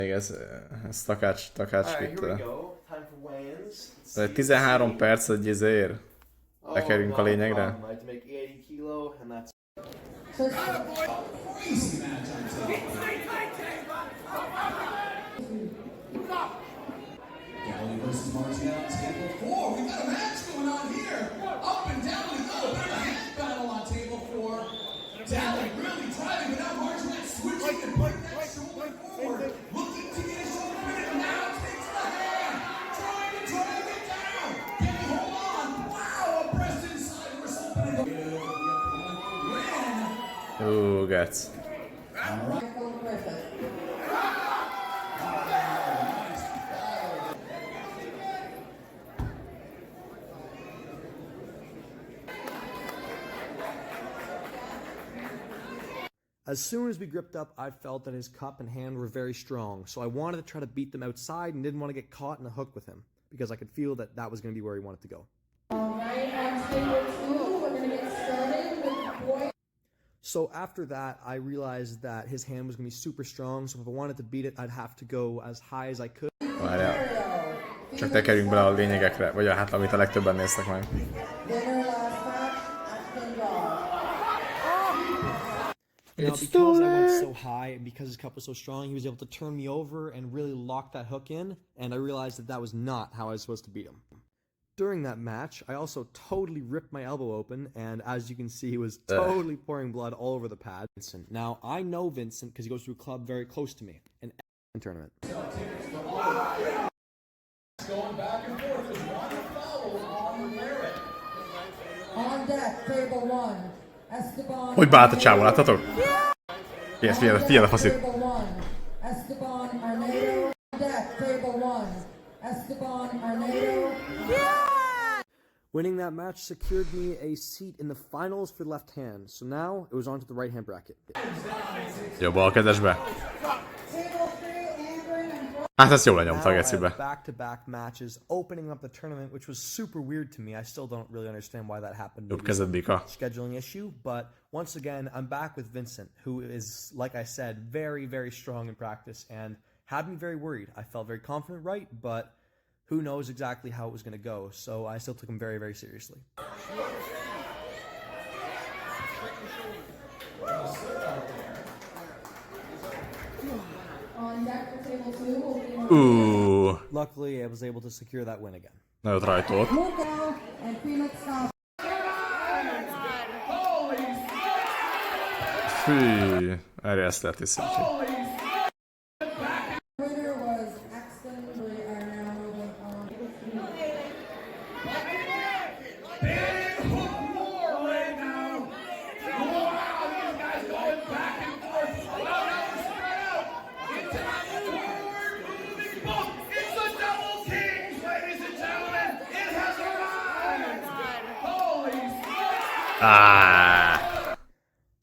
Még ez takács vitte. 13 perc egy izér. Bekerünk a lényegre. Gec. As soon as we gripped up, I felt that his cup and hand were very strong, so I wanted to try to beat them outside and didn't want to get caught in a hook with him, because I could feel that that was going to be where he wanted to go. Alright, on table 2, we're going to get started with boy. So after that, I realized that his hand was going to be super strong, so if I wanted to beat it, I'd have to go as high as I could. Várjál. Csak tekerjünk bele a lényegekre, vagy hát amit a legtöbben néztek meg. Now, because I went so high and because his cup was so strong, he was able to turn me over and really lock that hook in, and I realized that that was not how I was supposed to beat him. During that match, I also totally ripped my elbow open, and as you can see, he was totally pouring blood all over the pad. Vincent. Now, I know Vincent because he goes to a club very close to me, an tournament. Going back and forth with one foul on Merritt. On deck, table 1. Esteban. Hogy beállt a csávó, láttatok? Figyelj a faszit. Table 1. Esteban Arnedo. On deck, table 1. Esteban Arnedo. Winning that match secured me a seat in the finals for the left hand, so now it was on to the right hand bracket. Jó, bal kezesbe. Hát ezt jól lenyomta a gecibe. Back-to-back matches opening up the tournament, which was super weird to me. I still don't really understand why that happened. Jobb kezed, Bika. Scheduling issue, but once again, I'm back with Vincent, who is, like I said, very, very strong in practice and had me very worried. I felt very confident, right? But who knows exactly how it was going to go, so I still took him very, very seriously. On deck for table 2. Luckily, I was able to secure that win again. Nagyot rajtolt. And Felix Stoff. Fű, erjesztett is szintén. Winner was Axton. We are now moving on. Big hook war right now. Wow, these guys going back and forth. Well, now we're spread out. Into that forward moving ball. It's the double kings, ladies and gentlemen. It has arrived. Holy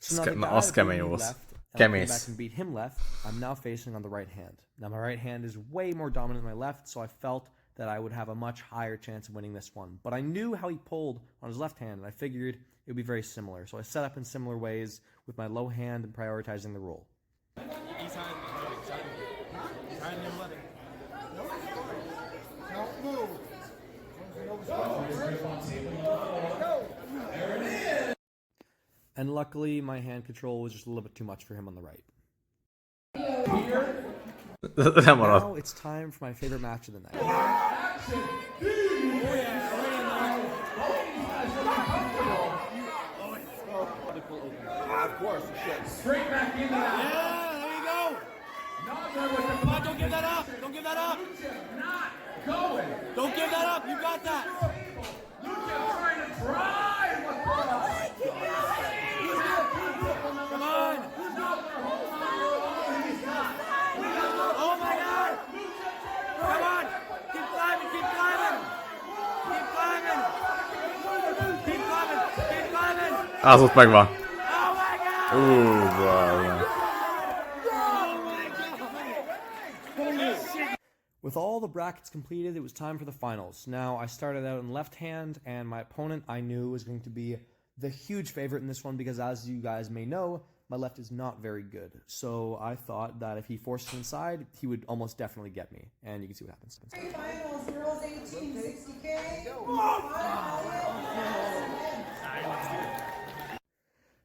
So now the az guy kemény who volt. left, and I came Kemény. back and beat him left. I'm now facing on the right hand. Now my right hand is way more dominant than my left, so I felt that I would have a much higher chance of winning this one. But I knew how he pulled on his left hand, and I figured it would be very similar. So I set up in similar ways with my low hand and prioritizing the roll. And luckily, my hand control was just a little bit too much for him on the right. Nem maradt. Now it's time for my favorite match of the night. Of course, straight back into that. Yeah, there you go. Come on, don't give that up. Don't give that up. Not going. Don't give that up. You got that. Lucha trying to drive the ball. Come on. Oh my God. Come on. Keep climbing. Keep climbing. Keep climbing. Keep climbing. Keep climbing. Az ott megvan. Oh my God. Wow. With all the brackets completed, it was time for the finals. Now, I started out in left hand, and my opponent I knew was going to be the huge favorite in this one because, as you guys may know, my left is not very good. So I thought that if he forced it inside, he would almost definitely get me. And you can see what happens. Finals, girls 18, 60K.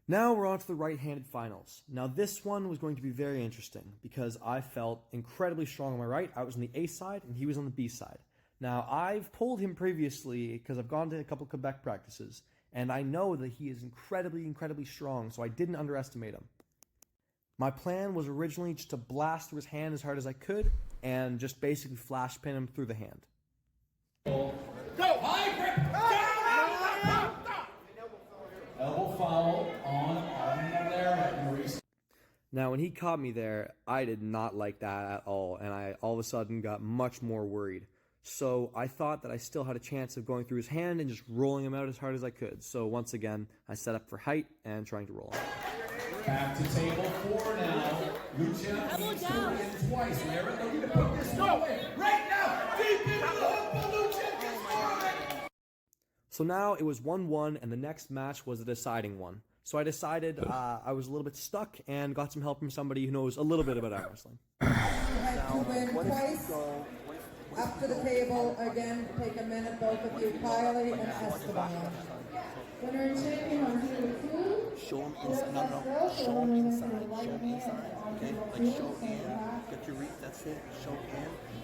Now we're on to the right-handed finals. Now this one was going to be very interesting because I felt incredibly strong on my right. I was on the A side and he was on the B side. Now I've pulled him previously because I've gone to a couple Quebec practices and I know that he is incredibly strong, so I didn't underestimate him. My plan was originally just to blast through his hand as hard as I could and just basically flash pin him through the hand. Go! High grip! Stop! Elbow foul on there, Maurice. Now, when he caught me there, I did not like that at all, and I all of a sudden got much more worried. So I thought that I still had a chance of going through his hand and just rolling him out as hard as I could. So once again, I set up for height and trying to roll him. Back to table 4 now. Lucha needs to win twice. Larry looking to put this away. Right now! Deep into the hook, but Lucha gets through it! So now it was 1-1, and the next match was a deciding one. So I decided I was a little bit stuck and got some help from somebody who knows a little bit about arm wrestling. You had to win twice. Up to the table again. Take a minute, both of you, Kylie and Esteban. Winner and champion on table 2. Show them inside. No. Show them inside. Show them inside. Okay? Like show in. Get your reach. That's it. Show in.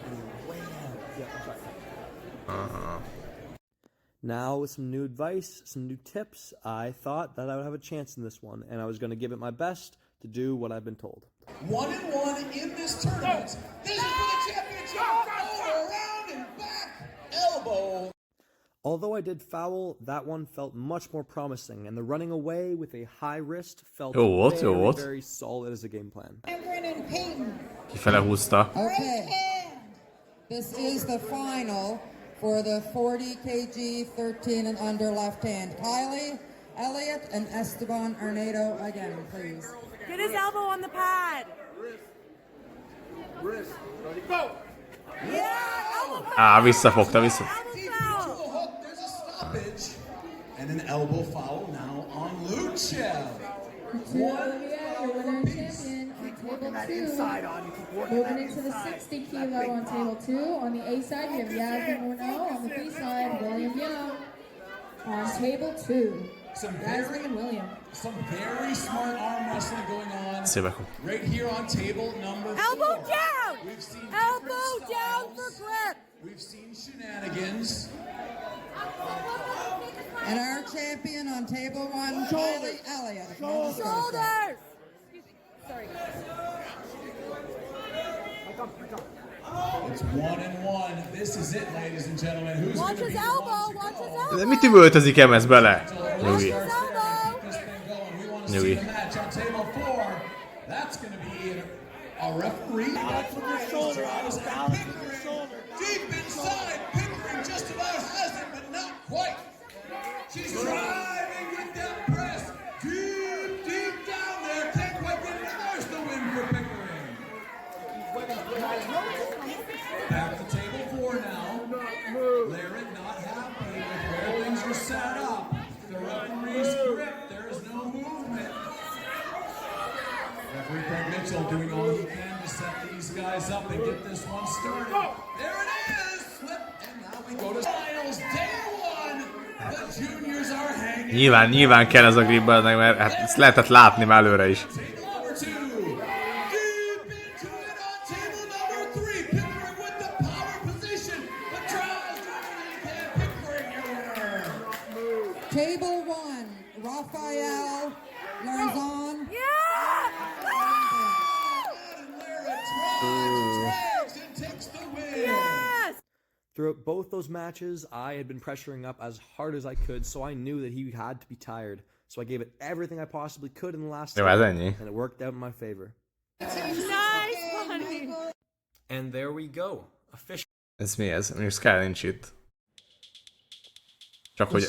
And wham. Yeah, I'm sorry. Now, with some new advice, some new tips, I thought that I would have a chance in this one, and I was going to give it my best to do what I've been told. 1-1 in this tournament. This is for the championship. Over, around, and back. Elbow. Although I did foul, that one felt much more promising, and the running away with a high wrist felt very solid as a game plan. Kifele húzta. Okay. This is the final for the 40 kg, 13 and under left hand. Kylie, Elliot, and Esteban Arnado again, please. Get his elbow on the pad. Wrist. Ready? Go! Yeah, Visszafogta. Deep into the hook. There's a stoppage. And an elbow foul now on Lucha. Your winner and champion on table 2. Moving into the 60 kilo on table 2. On the A side, we have Yasmin Morneau. On the B side, William Young. On table 2, Yasmin and William. Some very smart arm wrestling going on. Szívek. Right here on table number 4. elbow down. We've seen Elbow different down styles. for grip. We've seen shenanigans. And our champion on table 1, Kylie Elliott. Shoulders. Sorry. It's 1-1. This is it, ladies and gentlemen. Who's going Watch to be his the one elbow. to Watch his go? De elbow. mit üvöltözik ez bele? Nyugi. His elbow. This thing going. We want to Nyugi. see the match on table 4. That's going to be a referee. That's from your shoulder. I was down from your shoulder. Deep inside. Pickering just about has it, but not quite. She's driving with that press. Deep down there. Can't quite get it. There's the win for Pickering. Back to table 4 now. Larry not happy with where things are set up. The referee's grip. There is no movement. Referee Craig Mitchell doing all he can to set these guys up and get this one started. There it is! Slip, and now we go to Styles. Day 1. The juniors are hanging. Nyilván kell ez a gripben, mert hát ezt lehetett látni már előre is. Table number 2. Deep into it on table number 3. Pickering with the power position. The trials doing Pickering, your winner. Table 1, Raphael Larzon. And takes the win. Yes. Throughout both those matches, I had been pressuring up as hard as I could, so I knew that he had to be tired. So I gave it everything I possibly could in the last Jó, time, ez ennyi. and it worked out in my favor. Nice, buddy. And there we go. Official. Ez mi ez? Mondjuk Sky nincs itt. Csak hogy...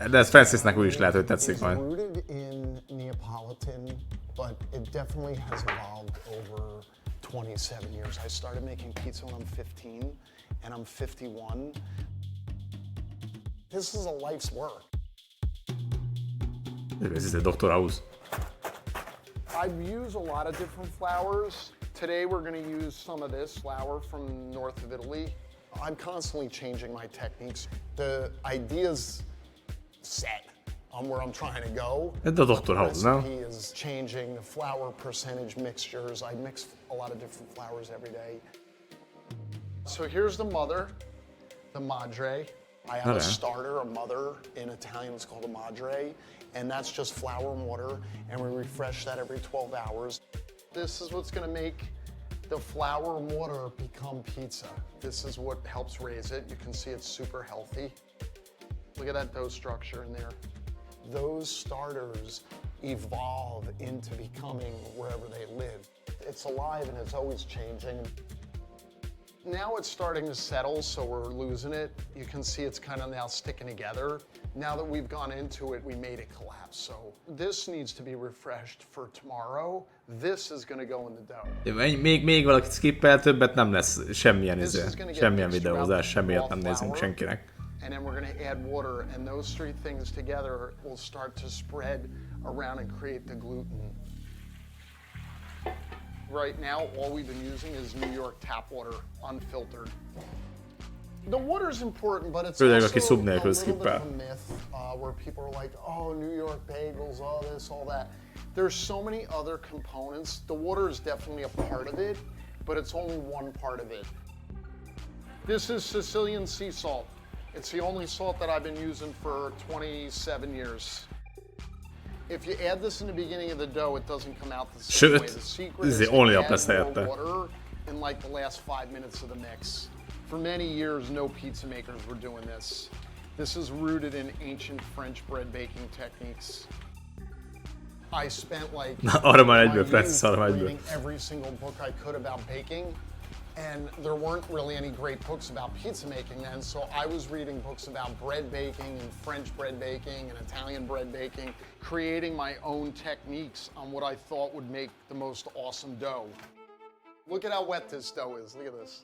De ez Francisnek úgy is lehet, hogy tetszik majd. Rooted in Neapolitan, but it definitely has evolved over 27 years. I started making pizza when I'm 15, and I'm 51. This is a life's work. Ez Dr. House. I use a lot of different flours. Today we're going to use some of this flour from north of Italy. I'm constantly changing my techniques. The idea's set on where I'm trying to go. Ez a Dr. House, The nem? recipe is changing the flour percentage mixtures. I mix a lot of different flours every day. So here's the mother, the madre. I have a starter, a mother. In Italian it's called a madre, and that's just flour and water, and we refresh that every 12 hours. This is what's gonna make the flour and water become pizza. This is what helps raise it. You can see it's super healthy. Look at that dough structure in there. Those starters evolve into becoming wherever they live. It's alive and it's always changing. Now it's starting to settle, so we're losing it. You can see it's kind of now sticking together. Now that we've gone into it, we made it collapse. So this needs to be refreshed for tomorrow. This is going to go in the dough. Még valakit skippel, többet nem lesz semmilyen This izé, is going to get semmilyen mixed throughout videózás, the semmiért raw nem nézünk flour. senkinek. And then we're going to add water, and those three things together will start to spread around and create the gluten. Right now, all we've been using is New York tap water, unfiltered. The water's important, but it's Főleg, also aki szub a nélkül little bit skippel. of a myth where people are like, oh, New York bagels, all this, all that. There's so many other components. The water is definitely a part of it, but it's only one part of it. This is Sicilian sea salt. It's the only salt that I've been using for 27 years. If you add this in the beginning of the dough, it doesn't come out the same way. The secret is to only add lesz more helyette. water in like the last 5 minutes of the mix. For many years, no pizza makers were doing this. This is rooted in ancient French bread baking techniques. I spent like Arra már egyből, my Francis, arra már youth egyből. reading every single book I could about baking. And there weren't really any great books about pizza making then, so I was reading books about bread baking and French bread baking and Italian bread baking, creating my own techniques on what I thought would make the most awesome dough. Look at how wet this dough is, look at this.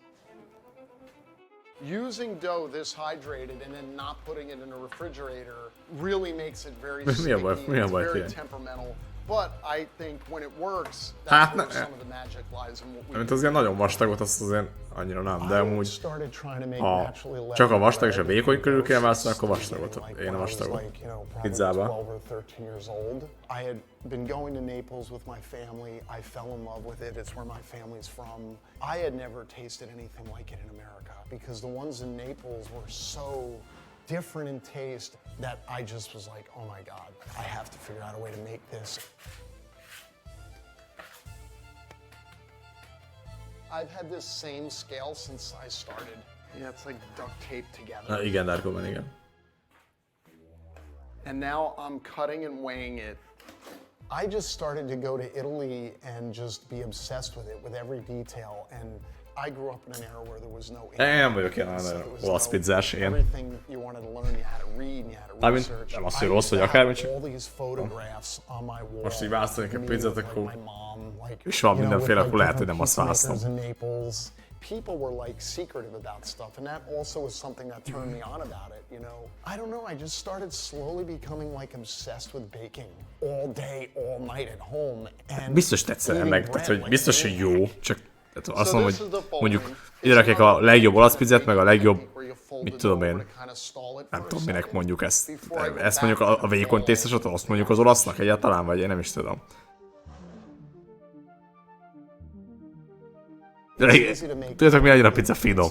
Using dough this hydrated and then not putting it in a refrigerator really makes it very sticky, it's very temperamental. But I think when it works, that's where some of the magic lies in what we Mint az ilyen nagyon vastagot, azt azért annyira nem, de amúgy started trying to make ha naturally csak a leavened vastag és a bread. vékony körül kell választani, akkor Like vastagot. Én a when I was vastagot. like, probably Pizzába. 12 or 13 years old. I had been going to Naples with my family. I fell in love with it. It's where my family's from. I had never tasted anything like it in America because the ones in Naples were so different in taste that I just was like, oh my God, I have to figure out a way to make this. I've had this same scale since I started. Yeah, it's like duct taped together. Na igen, Darkoman, igen. And now I'm cutting and weighing it. I just started to go to Italy and just be obsessed with it, with every detail. And I grew up in an era where there was no internet. Nem vagyok ilyen olasz pizzás, én. Everything you wanted to learn, you had to read, and you had to Mármint research. nem az, hogy rossz vagy akármi, csak all these photographs on my wall. most így választanék egy pizzát, Like akkor my mom, like, és van you know, mindenféle, with, akkor lehet, hogy different nem azt pizza makers választom. in Naples. People were like secretive about stuff, and that also was something that turned me on about it, you know. I don't know, I just started slowly becoming like obsessed with baking all day, all night at home. And Biztos tetszene eating meg, bread tehát hogy like biztos, hogy jó, maniac. csak tehát azt mondom, this is hogy the folding. mondjuk ide rakják a legjobb olasz pizzát, meg a legjobb, mit tudom én, nem tudom minek mondjuk ezt. Ezt mondjuk a vékony tésztasat, azt mondjuk az olasznak egyáltalán, vagy én nem is tudom. Tudjátok mi annyira a pizza finom?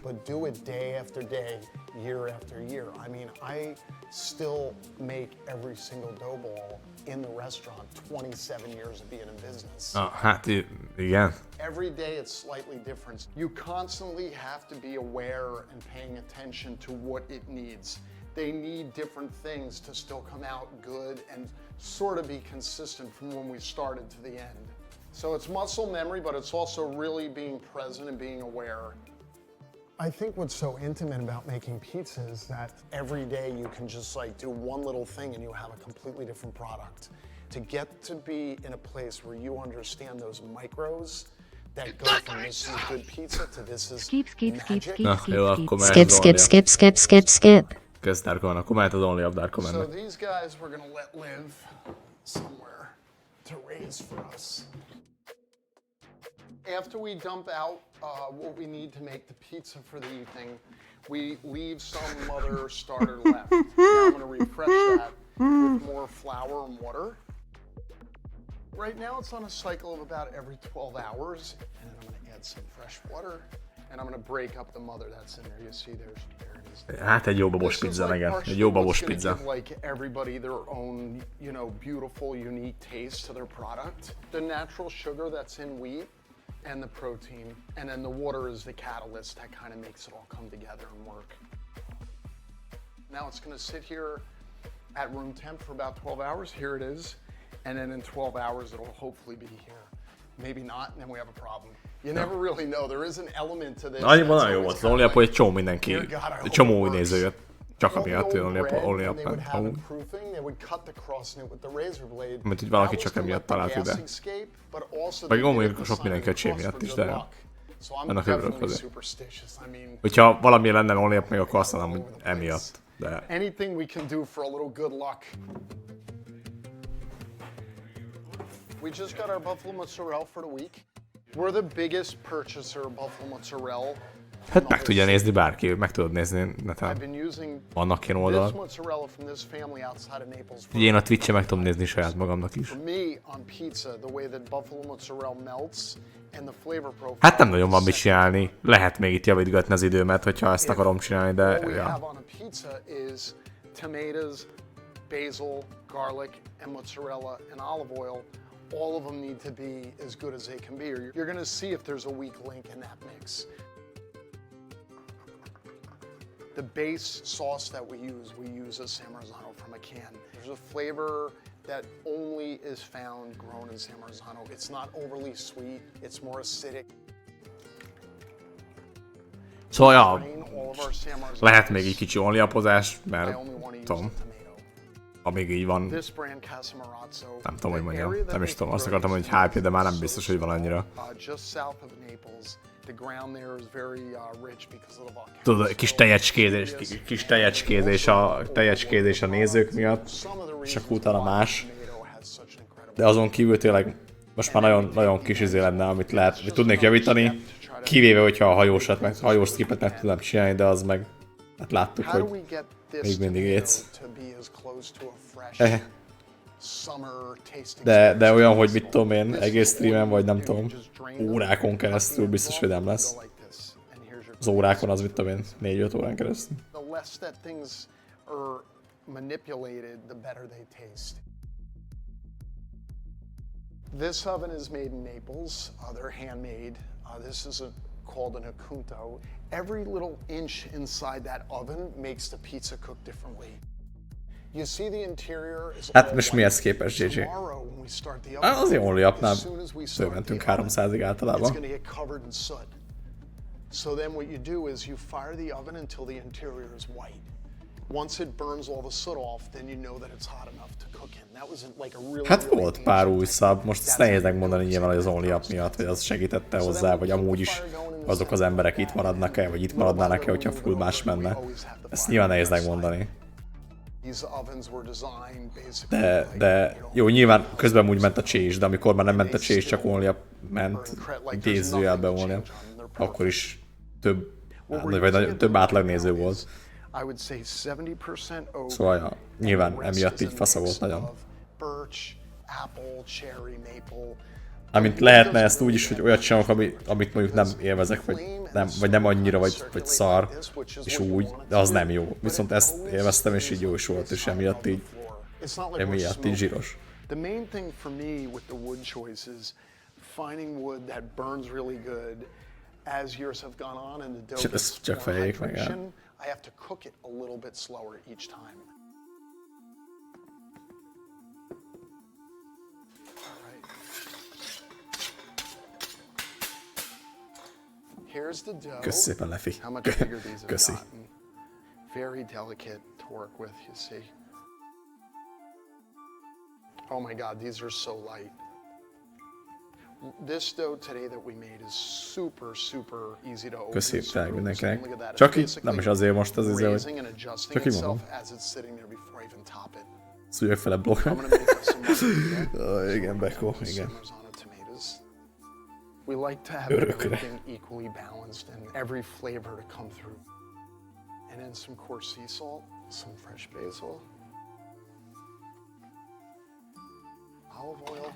But do it day after day, year after year. I mean, I still make every single dough ball in the restaurant 27 years of being in business. Hát igen. Every day it's slightly different. You constantly have to be aware and paying attention to what it needs. They need different things to still come out good and sort of be consistent from when we started to the end. So it's muscle memory, but it's also really being present and being aware. I think what's so intimate about making pizza is that every day you can just like do one little thing and you have a completely different product. To get to be in a place where you understand those micros that go from this is good pizza to this is magic. Na, jó, akkor mehet az Skip. Kösz, Darkoman, akkor mehet az Only of Darkoman. So these guys we're gonna let live somewhere to raise for us. After we dump out what we need to make the pizza for the evening, we leave some mother starter left. Now I'm going to refresh that with more flour and water. Right now it's on a cycle of about every 12 hours, and then I'm going to add some fresh water, and I'm going to break up the mother that's in there. You see there it is. Hát egy jó babos pizza, igen. Egy jó babos pizza. Like everybody their own, you know, beautiful, unique taste to their product. The natural sugar that's in wheat and the protein, and then the water is the catalyst that kind of makes it all come together and work. Now it's going to sit here at room temp for about 12 hours. Here it is. And then in 12 hours, it'll hopefully be here. Maybe not, and then we have a problem. You never really know. There is an element to this. Nagyon jó volt az Only Up, hogy egy csomó mindenki, egy csomó új néző jött. Csak amiatt jön Only Up ment. Mint hogy valaki csak emiatt talált ide. Vagy gondoljuk sok mindenki a csé miatt is, de ennek örülök azért. Hogyha valami lenne Only Up, még akkor azt mondom, hogy emiatt. De... Anything we can do for a little good luck. We just got our buffalo mozzarella for the week. We're the biggest purchaser of buffalo mozzarella. Hát meg tudja nézni bárki, meg tudod nézni neten. Vannak ilyen oldalak. Én a Twitch-en meg tudom nézni saját magamnak is. Hát nem nagyon van mit csinálni. Lehet még itt javítgatni az időmet, hogyha ezt akarom csinálni, de... Ja. Basil, garlic, and mozzarella and olive oil, all of them need to be as good as they can be, or you're going to see if there's a weak link in that mix. The base sauce that we use a San Marzano from a can. There's a flavor that only is found grown in San Marzano. It's not overly sweet, it's more acidic. Szóval ja, lehet még egy kicsi onlyapozás, mert tudom. Amíg így van, nem tudom, hogy mondjam, nem is tudom, azt akartam, hogy hype, de már nem biztos, hogy van annyira. Tudod, kis tejecskézés a nézők miatt, és akkor utána más. De azon kívül tényleg most már nagyon kis izé lenne, amit lehet, hogy tudnék javítani, kivéve, hogyha a hajós skipet meg tudnám csinálni, de az meg, hát láttuk, hogy még mindig étsz. De olyan, hogy mit tudom én, egész streamen, vagy nem tudom, órákon keresztül biztos, hogy nem lesz. Az órákon az mit tudom én, 4-5 órán keresztül. This oven is made in Naples. They're handmade. This is called an acunto. Every little inch inside that oven makes the pizza cook differently. You see the interior is hát most mihez képest, JJ? Az Only Up-nál fölmentünk 300-ig általában. So then what you do is you fire the oven until the interior is white. Once it burns all the soot off, then you know that it's hot enough to cook in. That was like a really, hát volt pár új szab, most ezt nehéz megmondani nyilván, hogy az Only Up miatt, hogy az segítette hozzá, vagy amúgy is azok az emberek itt maradnak-e, vagy itt maradnának-e, hogyha full más menne. Ezt nyilván nehéz megmondani. De jó, nyilván közben úgy ment a chase, de amikor már nem ment a chase, csak Only Up ment, idézőjelben Only Up, akkor is több átlagnéző volt. Szóval ja, nyilván emiatt így fasza volt nagyon. Amint lehetne ezt úgy is, hogy olyat csinálok, amit mondjuk nem élvezek, vagy nem annyira, vagy szar, és úgy, de az nem jó. Viszont ezt élveztem, és így jó is volt, és emiatt így zsíros. The main thing for me with the wood choice is finding wood that burns really good as years have gone on and the dough gets more hydration. I have to cook it a little bit slower each time. Here's the dough. Kösz szépen, Lefi. How much bigger these have gotten. Very delicate to work with, you see. Oh my God, these are so light. This dough today that we made is super easy to open. Köszi fel mindenkinek. Csak így, nem is azért most az izé, hogy csak így mondom. Szúnyog fele blokk. I'm gonna make us some margarita. Igen, Beko, igen. Simmers on the tomatoes. We like to have Örökre. everything equally balanced and every flavor to come through. And then some coarse sea salt, some fresh basil, olive oil.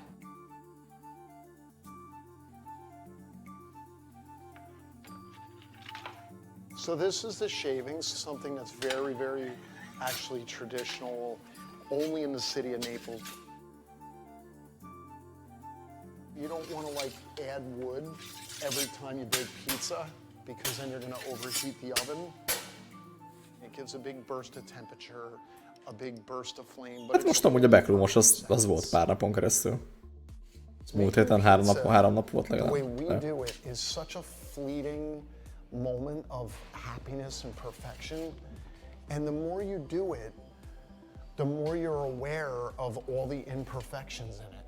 So this is the shavings, something that's very, very actually traditional, only in the city of Naples. You don't want to like add wood every time you bake pizza because then you're going to overheat the oven. It gives a big burst of temperature, a big burst of flame. But Hát most amúgy a backrumos az volt pár napon keresztül. Múlt héten 3 nap volt The way legalább. we do it is such a fleeting moment of happiness and perfection. And the more you do it, the more you're aware of all the imperfections in it.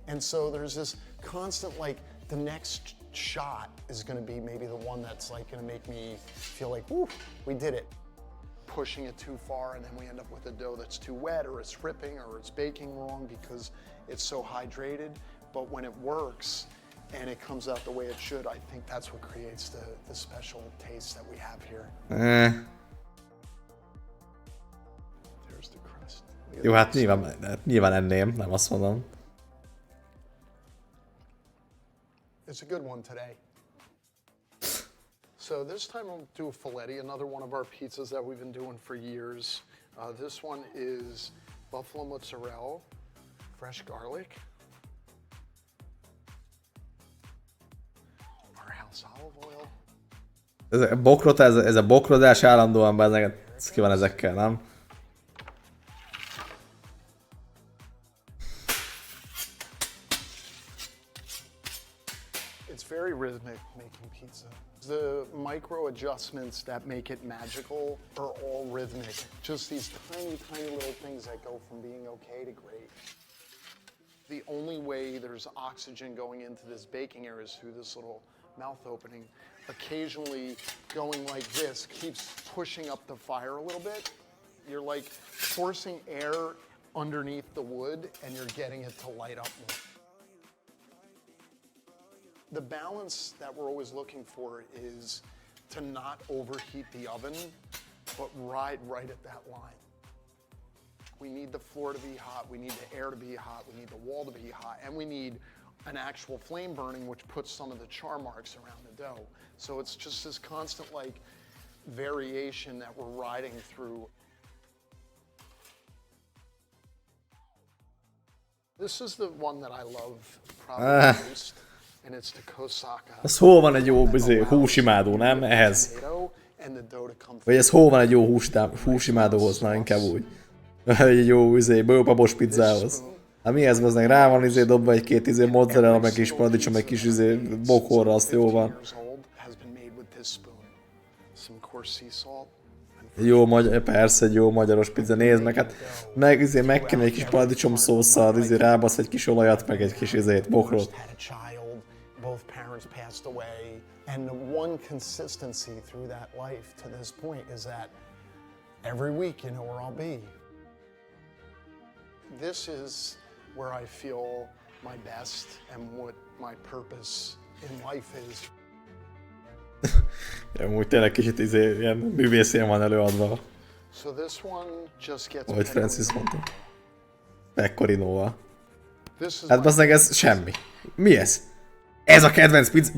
And so there's this constant, like, the next shot is gonna be maybe the one that's like gonna make me feel like, woo, we did it. Pushing it too far and then we end up with a dough that's too wet or it's ripping or it's baking wrong because it's so hydrated. But when it works and it comes out the way it should, I think that's what creates the special taste that we have here. There's the crust. Jó, hát nyilván enném, nem azt mondom. It's a good one today. So this time I'll do a filetti, another one of our pizzas that we've been doing for years. This one is buffalo mozzarella, fresh garlic, our house olive oil. Ez a bokrodás állandóan bezzeg, ez ki van ezekkel, nem? It's very rhythmic making pizza. The micro adjustments that make it magical are all rhythmic. Just these tiny, tiny little things that go from being okay to great. The only way there's oxygen going into this baking area is through this little mouth opening. Occasionally going like this keeps pushing up the fire a little bit. You're like forcing air underneath the wood and you're getting it to light up more. The balance that we're always looking for is to not overheat the oven, but ride right at that line. We need the floor to be hot, we need the air to be hot, we need the wall to be hot, and we need an actual flame burning, which puts some of the char marks around the dough. So it's just this constant like variation that we're riding through. This is the one that I love probably most. And it's the Kosaka. Az hol van egy jó húsimádó, nem? Ehhez. Vagy ez hol van egy jó húsimádóhoz, na inkább úgy. Egy jó bőpapos pizzához. Hát mi ez bazdmeg? Rá van dobva egy-két mozzarella, meg kis paradicsom, meg kis bokorra, azt jó van. Jó persze, egy jó magyaros pizza, nézd meg, hát meg kéne egy kis paradicsom szósszal, rábasz egy kis olajat, meg egy kis bokrot. Both parents passed away, and the one consistency through that life to this point is that every week you know where I'll be. This is where I feel my best and what my purpose in life is. Amúgy tényleg kicsit ilyen művészén van előadva. So this one just gets ahogy Francis mondta. Pecorinóval. Hát bazdmeg ez semmi. Mi ez? Ez a kedvenc pizza?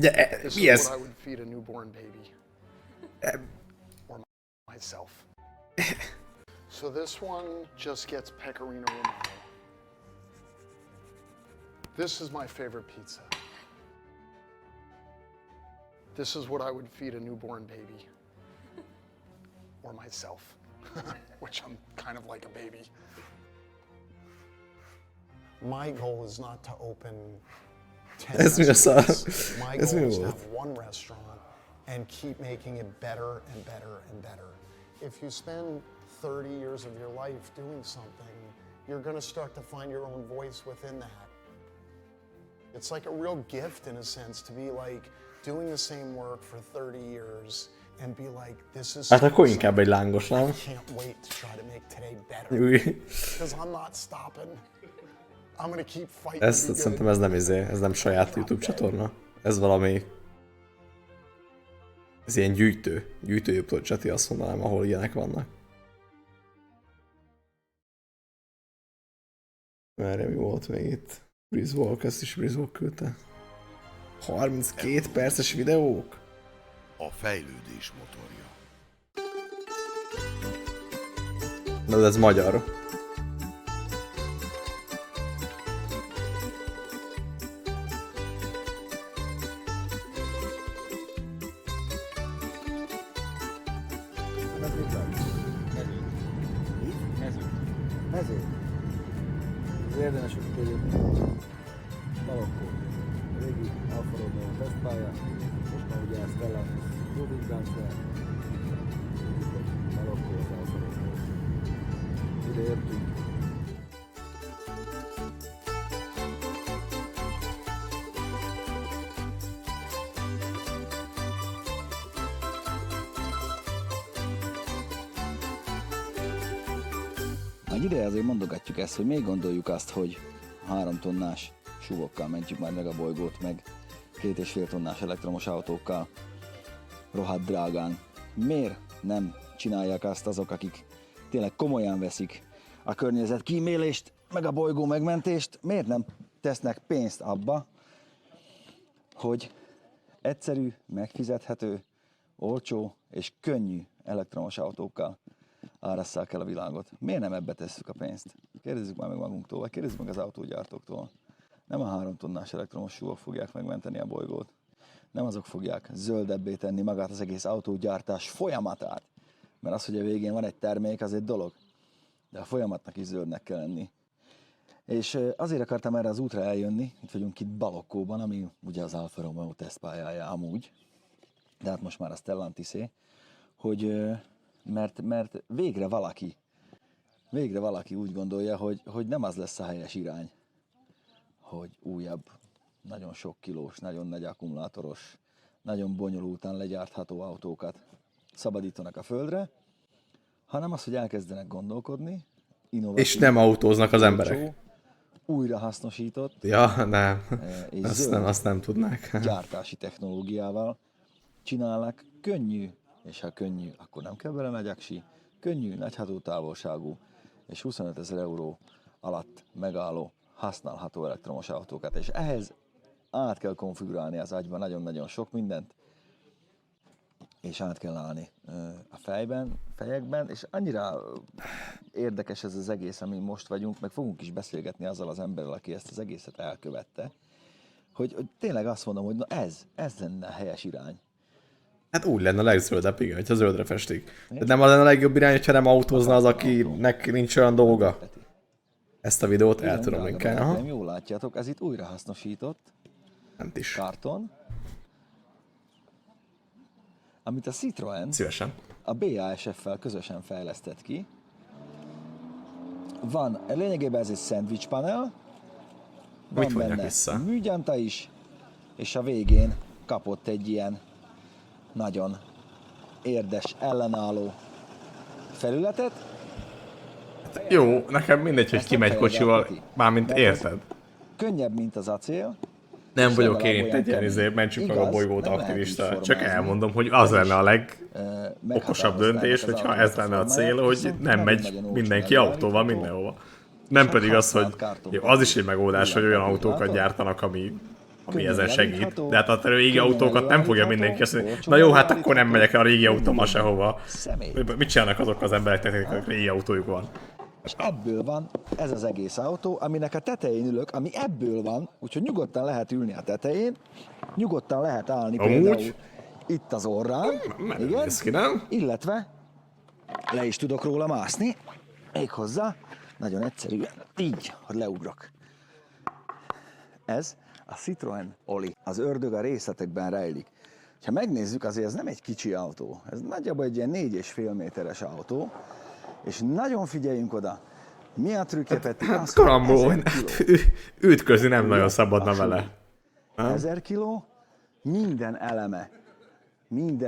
Mi ez? So this one just gets pecorino romano. This is my favorite pizza. This is what I would feed a newborn baby. Or myself, which I'm kind of like a baby. My goal is not to open 10 restaurants. My goal is to have one restaurant and keep making it better and better and better. If you spend 30 years of your life doing something, you're going to start to find your own voice within that. It's like a real gift in a sense to be like doing the same work for 30 years and be like, this is Hát so akkor inkább egy exciting. lángos, nem? I can't wait to try to make today better. Új. Because I'm not stopping. I'm gonna keep fighting Ez, to be szerintem good. ez nem saját YouTube csatorna. Ez valami... Ez ilyen gyűjtő YouTube csati, azt mondanám, ahol ilyenek vannak. Merre mi volt még itt? Breezewalk, ezt is Breezewalk küldte. 32 perces videók? A fejlődés motorja. Na, ez magyar. Mező. Ez érdemes, hogy kérjük. Marokkó. Régi Alfa Romeo tesztpálya. Most már ugye ezt ellen Rubin Gunsler. Marokkó az Alfa Romeo. Ide értünk. Egy ideje azért mondogatjuk ezt, hogy még gondoljuk azt, hogy 3 tonnás súvokkal mentjük majd meg a bolygót, meg 2,5 tonnás elektromos autókkal, rohadt drágán. Miért nem csinálják azt azok, akik tényleg komolyan veszik a környezet kímélést, meg a bolygó megmentést? Miért nem tesznek pénzt abba, hogy egyszerű, megfizethető, olcsó és könnyű elektromos autókkal árasszák el a világot? Miért nem ebbe tesszük a pénzt? Kérdezzük már meg magunktól, vagy kérdezzük meg az autógyártóktól. Nem a 3 tonnás elektromos súlyok fogják megmenteni a bolygót. Nem azok fogják zöldebbé tenni magát az egész autógyártás folyamatát. Mert az, hogy a végén van egy termék, az egy dolog. De a folyamatnak is zöldnek kell lenni. És azért akartam erre az útra eljönni, itt vagyunk itt Balokkóban, ami ugye az Alfa Romeo tesztpályája amúgy, de hát most már a Stellantisé, hogy mert végre valaki úgy gondolja, hogy nem az lesz a helyes irány, hogy újabb, nagyon sok kilós, nagyon nagy akkumulátoros, nagyon bonyolultan legyártható autókat szabadítanak a földre, hanem az, hogy elkezdenek gondolkodni, innovatív, És nem autóznak az emberek. újrahasznosított, Ja, nem. és Azt nem tudnák. gyártási technológiával csinálnak könnyű, és ha könnyű, akkor nem kell bele nagy aksi, könnyű, nagy hatótávolságú és 25 000 euró alatt megálló, használható elektromos autókat. És ehhez át kell konfigurálni az agyban nagyon-nagyon sok mindent, és át kell állni a fejekben, és annyira érdekes ez az egész, amin most vagyunk, meg fogunk is beszélgetni azzal az emberrel, aki ezt az egészet elkövette, hogy tényleg azt mondom, hogy na ez lenne a helyes irány. Hát úgy lenne a legzöldebb, igen, hogyha zöldre festik. De nem az lenne a legjobb irány, hogyha nem autózna az, akinek nincs olyan dolga. Ezt a videót el tudom linkelni. Jól látjátok, ez itt újrahasznosított karton, amit a Citroën szívesen a BASF-fel közösen fejlesztett ki. Van, lényegében ez egy szendvics panel, van benne műgyanta is, és a végén kapott egy ilyen nagyon érdes, ellenálló felületet. Jó, nekem mindegy, hogy ki megy kocsival, mármint érted. Könnyebb, mint az acél. Nem vagyok én itt egy ilyen mentsük meg a bolygót aktivista, csak elmondom, hogy az lenne a legokosabb döntés, hogyha ez lenne a cél, hogy nem megy mindenki autóval mindenhova. Nem pedig az, hogy jó, az is egy megoldás, hogy olyan autókat gyártanak, ami ezen segít. De hát a régi autókat nem fogja mindenki azt mondani, na jó, hát akkor nem megyek el a régi autómmal sehova. Mit csinálnak azok az embereknek, akik régi autójuk van? És ebből van ez az egész autó, aminek a tetején ülök, ami ebből van, úgyhogy nyugodtan lehet ülni a tetején, nyugodtan lehet állni például itt az orrán, igen, nem? Illetve le is tudok róla mászni, méghozzá nagyon egyszerűen, így, hogy leugrok. Ez a Citroën Oli. Az ördög a részletekben rejlik. Ha megnézzük, azért ez nem egy kicsi autó, ez nagyjából egy ilyen 4,5 méteres autó, és nagyon figyeljünk oda, mi a trükkje, Peti? Hát Karambó, ütközni nem nagyon szabadna vele. 1000 kiló, minden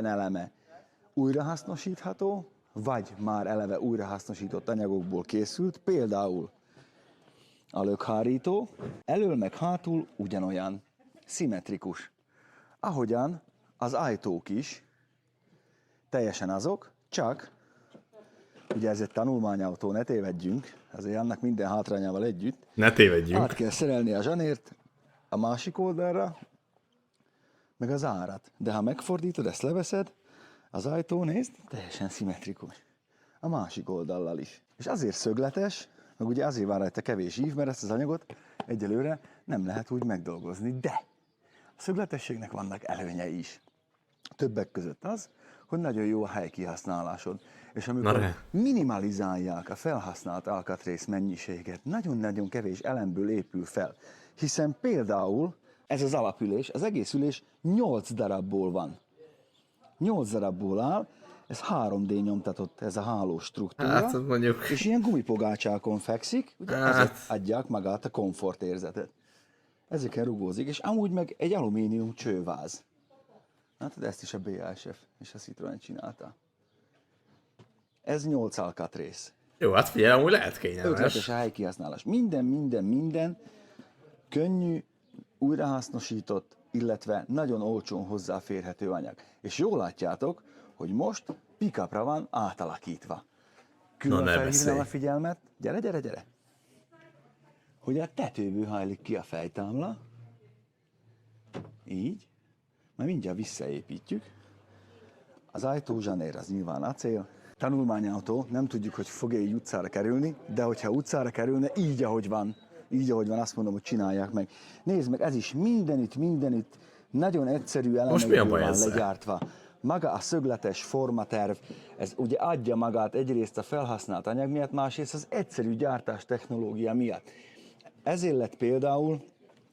eleme újrahasznosítható, vagy már eleve újrahasznosított anyagokból készült, például a lökhárító, elől meg hátul ugyanolyan, szimmetrikus. Ahogyan az ajtók is teljesen azok, csak ugye ez egy tanulmányautó, ne tévedjünk, azért annak minden hátrányával együtt. Ne tévedjünk. Át kell szerelni a zsanért a másik oldalra, meg az árat. De ha megfordítod, ezt leveszed, az ajtó, nézd, teljesen szimmetrikus. A másik oldallal is. És azért szögletes, meg ugye azért van rajta kevés ív, mert ezt az anyagot egyelőre nem lehet úgy megdolgozni. De a szögletességnek vannak előnyei is. Többek között az, hogy nagyon jó a helykihasználásod. És amikor minimalizálják a felhasznált alkatrész mennyiséget, nagyon-nagyon kevés elemből épül fel. Hiszen például ez az alapülés, az egész ülés 8 darabból van. 8 darabból áll, ez 3D nyomtatott, ez a háló struktúra, Hát, mondjuk. és ilyen gumipogácsákon fekszik, ugye ezek adják magát a komfortérzetet. Ezeken rugózik, és amúgy meg egy alumínium csőváz. Hát ezt is a BASF és a Citroen csinálta. Ez 8 alkatrész. Jó, hát figyelj, amúgy lehet kényelmes. Ötletes a helykihasználás. Minden könnyű, újrahasznosított, illetve nagyon olcsón hozzáférhető anyag. És jól látjátok, hogy most pick-upra van átalakítva. Külön felhívnám a figyelmet, gyere, hogy a tetőből hajlik ki a fejtámla, így, majd mindjárt visszaépítjük. Az ajtózsanér az nyilván acél, tanulmányautó, nem tudjuk, hogy fog-e így utcára kerülni, de hogyha utcára kerülne, így ahogy van, azt mondom, hogy csinálják meg. Nézd meg, ez is mindenütt nagyon egyszerű elemekből van legyártva. Maga a szögletes formaterv, ez ugye adja magát egyrészt a felhasznált anyag miatt, másrészt az egyszerű gyártás technológia miatt. Ezért lett például,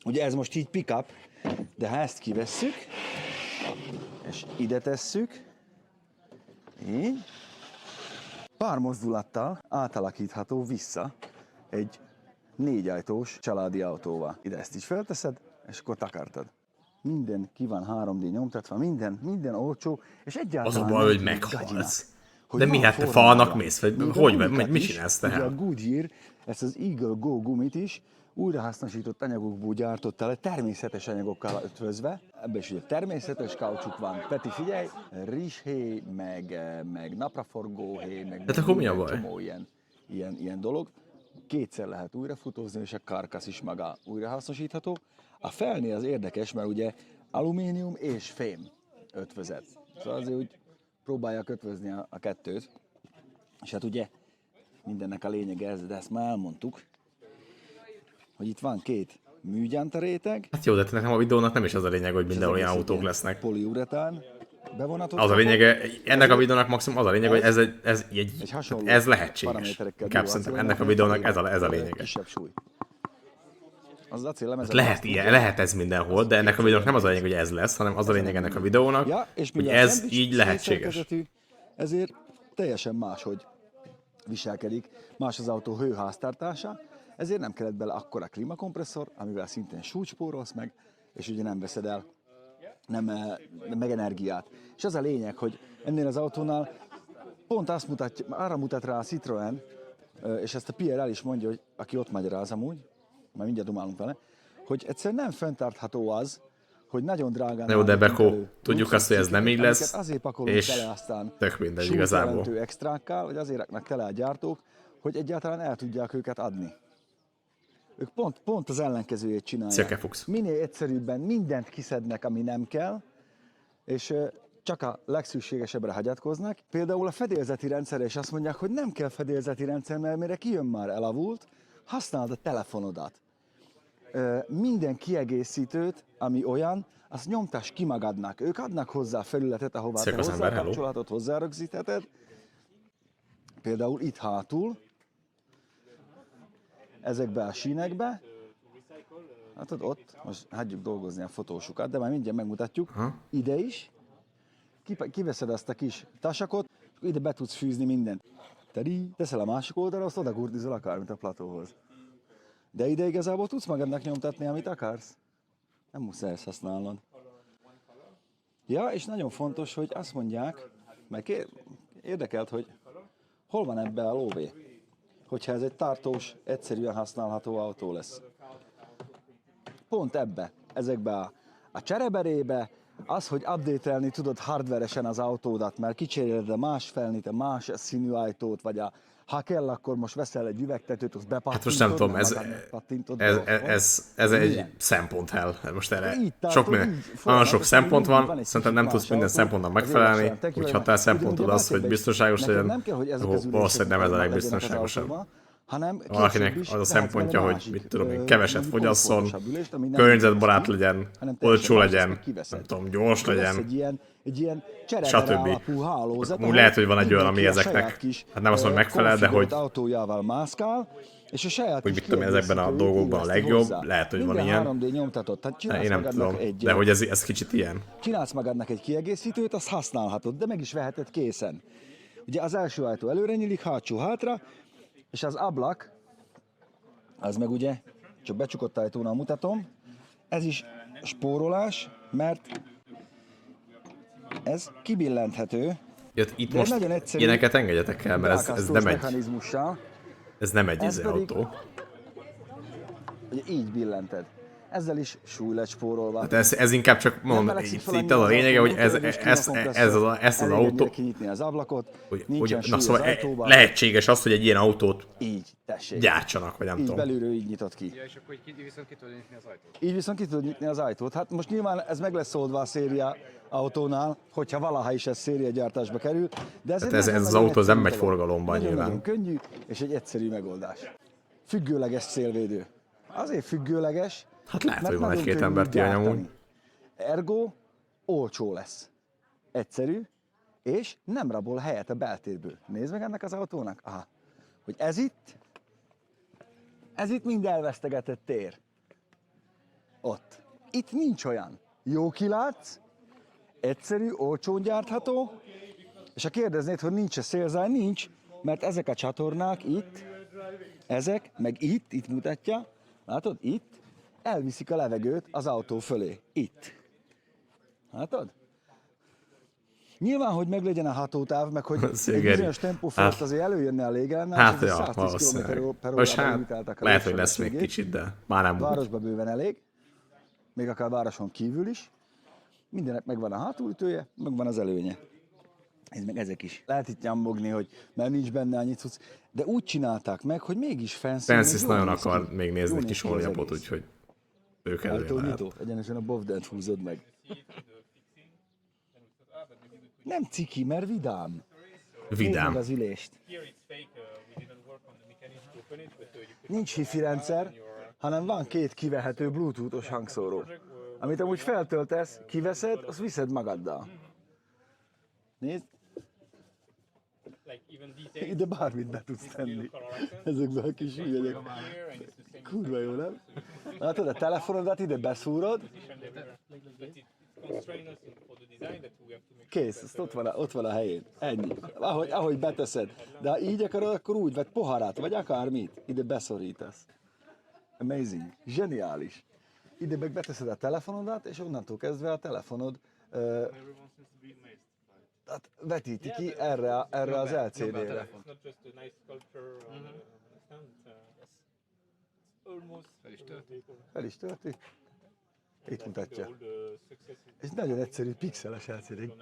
ugye ez most így pick-up, de ha ezt kivesszük, és ide tesszük, így, pár mozdulattal átalakítható vissza egy 4 ajtós családi autóval. Ide ezt is felteszed, és akkor takartad. Minden ki van 3D nyomtatva, minden olcsó, és egyáltalán az a baj, hogy meghalsz. De mi hát te falnak mész? Vagy mit csinálsz te? Ugye a Goodyear ezt az Eagle Go gumit is újrahasznosított anyagokból gyártotta le, természetes anyagokkal ötvözve. Ebben is ugye természetes kaucsuk van. Peti, figyelj, rizshéj, meg napraforgóhéj, meg hát akkor mi a baj? Csomó ilyen dolog. Kétszer lehet újrafutózni, és a karkasz is maga újrahasznosítható. A felnél az érdekes, mert ugye alumínium és fém ötvözet. Szóval azért úgy próbálják ötvözni a kettőt. És hát ugye mindennek a lényege ez, de ezt már elmondtuk, hogy itt van 2 műgyanta réteg. Hát jó, de nekem a videónak nem is az a lényeg, hogy mindenhol ilyen autók lesznek. Poliuretán bevonatot. Az a lényege, ennek a videónak maximum az a lényeg, hogy ez lehetséges. Inkább szerintem ennek a videónak ez a lényege. Kisebb súly. Lehet ez mindenhol, de ennek a videónak nem az a lényeg, hogy ez lesz, hanem az a lényeg ennek a videónak, hogy ez így lehetséges. Ezért teljesen máshogy viselkedik, más az autó hőháztartása, ezért nem kellett bele akkora klímakompresszor, amivel szintén súlyt spórolsz meg, és ugye nem veszed el meg energiát. És az a lényeg, hogy ennél az autónál pont azt mutatja, arra mutat rá a Citroen, és ezt a Pierre el is mondja, hogy aki ott magyaráz amúgy, majd mindjárt dumálunk vele, hogy egyszerűen nem fenntartható az, hogy nagyon drágán... Jó, de Beko, tudjuk azt, hogy ez nem így lesz, és tele, aztán tök mindegy igazából. Extrákkal, vagy azért raknak tele a gyártók, hogy egyáltalán el tudják őket adni. Ők pont az ellenkezőjét csinálják. Minél egyszerűbben mindent kiszednek, ami nem kell, és csak a legszükségesebbre hagyatkoznak. Például a fedélzeti rendszerre is azt mondják, hogy nem kell fedélzeti rendszer, mert mire kijön már elavult, használd a telefonodat. Minden kiegészítőt, ami olyan, azt nyomtass ki magadnak. Ők adnak hozzá felületet, ahová te hozzá kapcsolatot hozzárögzítheted. Például itt hátul, ezekbe a sínekbe, hát ott, most hagyjuk dolgozni a fotósukat, de már mindjárt megmutatjuk, ide is, kiveszed azt a kis tasakot, és ide be tudsz fűzni mindent. Teszel a másik oldalra, azt oda gurdizol akármit a platóhoz. De ide igazából tudsz magadnak nyomtatni, amit akarsz. Nem muszáj ezt használnod. Ja, és nagyon fontos, hogy azt mondják, meg érdekelt, hogy hol van ebbe a lóvé, hogyha ez egy tartós, egyszerűen használható autó lesz. Pont ezekbe a csereberébe, az, hogy update-elni tudod hardveresen az autódat, mert kicseréled a más felnit, a más színű ajtót, vagy ha kell, akkor most veszel egy üvegtetőt, azt bepattintod. Hát most nem tudom, ez egy szempont hell. Most erre nagyon sok szempont van, szerintem nem tudsz minden szempontnak megfelelni, úgyhogy ha te szempontod az, hogy biztonságos legyen, valószínűleg nem ez a legbiztonságosabb. Valakinek az a szempontja, hogy mit tudom én, keveset fogyasszon, környezetbarát legyen, olcsó legyen, nem tudom, gyors legyen, stb. Úgy lehet, hogy van egy olyan, ami ezeknek, hát nem azt mondom, megfelel, de hogy mit tudom én, ezekben a dolgokban a legjobb, lehet, hogy van ilyen. Én nem tudom, de hogy ez kicsit ilyen. Csinálsz magadnak egy kiegészítőt, azt használhatod, de meg is veheted készen. Ugye az első ajtó előre nyílik, hátsó hátra, és az ablak, az meg ugye, csak becsukott ajtónál mutatom, ez is spórolás, mert ez kibillenthető. Itt most ilyeneket engedjetek el, mert ez nem egy autó. Ugye így billented. Ezzel is súly lett spórolva. Hát ez inkább csak mondom, itt az a lényege, hogy ez az autó, kinyitni az ablakot, na szóval lehetséges az, hogy egy ilyen autót gyártsanak, vagy nem tudom. Így belülről így nyitott ki. Ja, és akkor viszont ki tudod nyitni az ajtót. Így viszont ki tudod nyitni az ajtót. Hát most nyilván ez meg lesz oldva a széria autónál, hogyha valaha is ez szériagyártásba kerül. De ez az autó nem megy forgalomban nyilván. Nagyon könnyű és egy egyszerű megoldás. Függőleges szélvédő. Azért függőleges, hát lehet, hogy van egy-két embert ilyen amúgy. Ergo olcsó lesz. Egyszerű, és nem rabol helyet a beltérből. Nézd meg ennek az autónak. Aha. Hogy ez itt mind elvesztegetett tér. Ott. Itt nincs olyan. Jó kilátsz, egyszerű, olcsón gyártható, és ha kérdeznéd, hogy nincs-e szélzáj, nincs, mert ezek a csatornák itt, ezek, meg itt mutatja, látod, itt, elviszik a levegőt az autó fölé. Itt. Látod? Nyilván, hogy meglegyen a hatótáv, meg hogy egy bizonyos tempó felett azért előjönne a légelemmel, hát ja, valószínűleg. Most hát lehet, hogy lesz még kicsit, de már nem úgy. Városban bőven elég, még akár városon kívül is. Mindenek megvan a hátulütője, megvan az előnye. Ez meg ezek is. Lehet itt nyambogni, hogy mert nincs benne annyi cucc, de úgy csinálták meg, hogy mégis Francis nagyon akar még nézni egy kis holjapot, úgyhogy ők előjön lehet. Egyenesen a bovdent húzod meg. Nem ciki, mert vidám. Vidám. Nézd meg az ülést. Nincs hifi rendszer, hanem van két kivehető bluetoothos hangszóró. Amit amúgy feltöltesz, kiveszed, azt viszed magaddal. Nézd. Ide bármit be tudsz tenni. Ezekben a kis ügyek. Kurva jó, nem? Látod, a telefonodat ide beszúrod. Kész, azt ott van a helyén. Ennyi. Ahogy beteszed. De ha így akarod, akkor úgy, vagy poharat, vagy akármit. Ide beszorítasz. Amazing. Zseniális. Ide meg beteszed a telefonodat, és onnantól kezdve a telefonod tehát vetíti ki erre az LCD-re. Fel is tölti. Itt mutatja. És nagyon egyszerű pixeles LCD.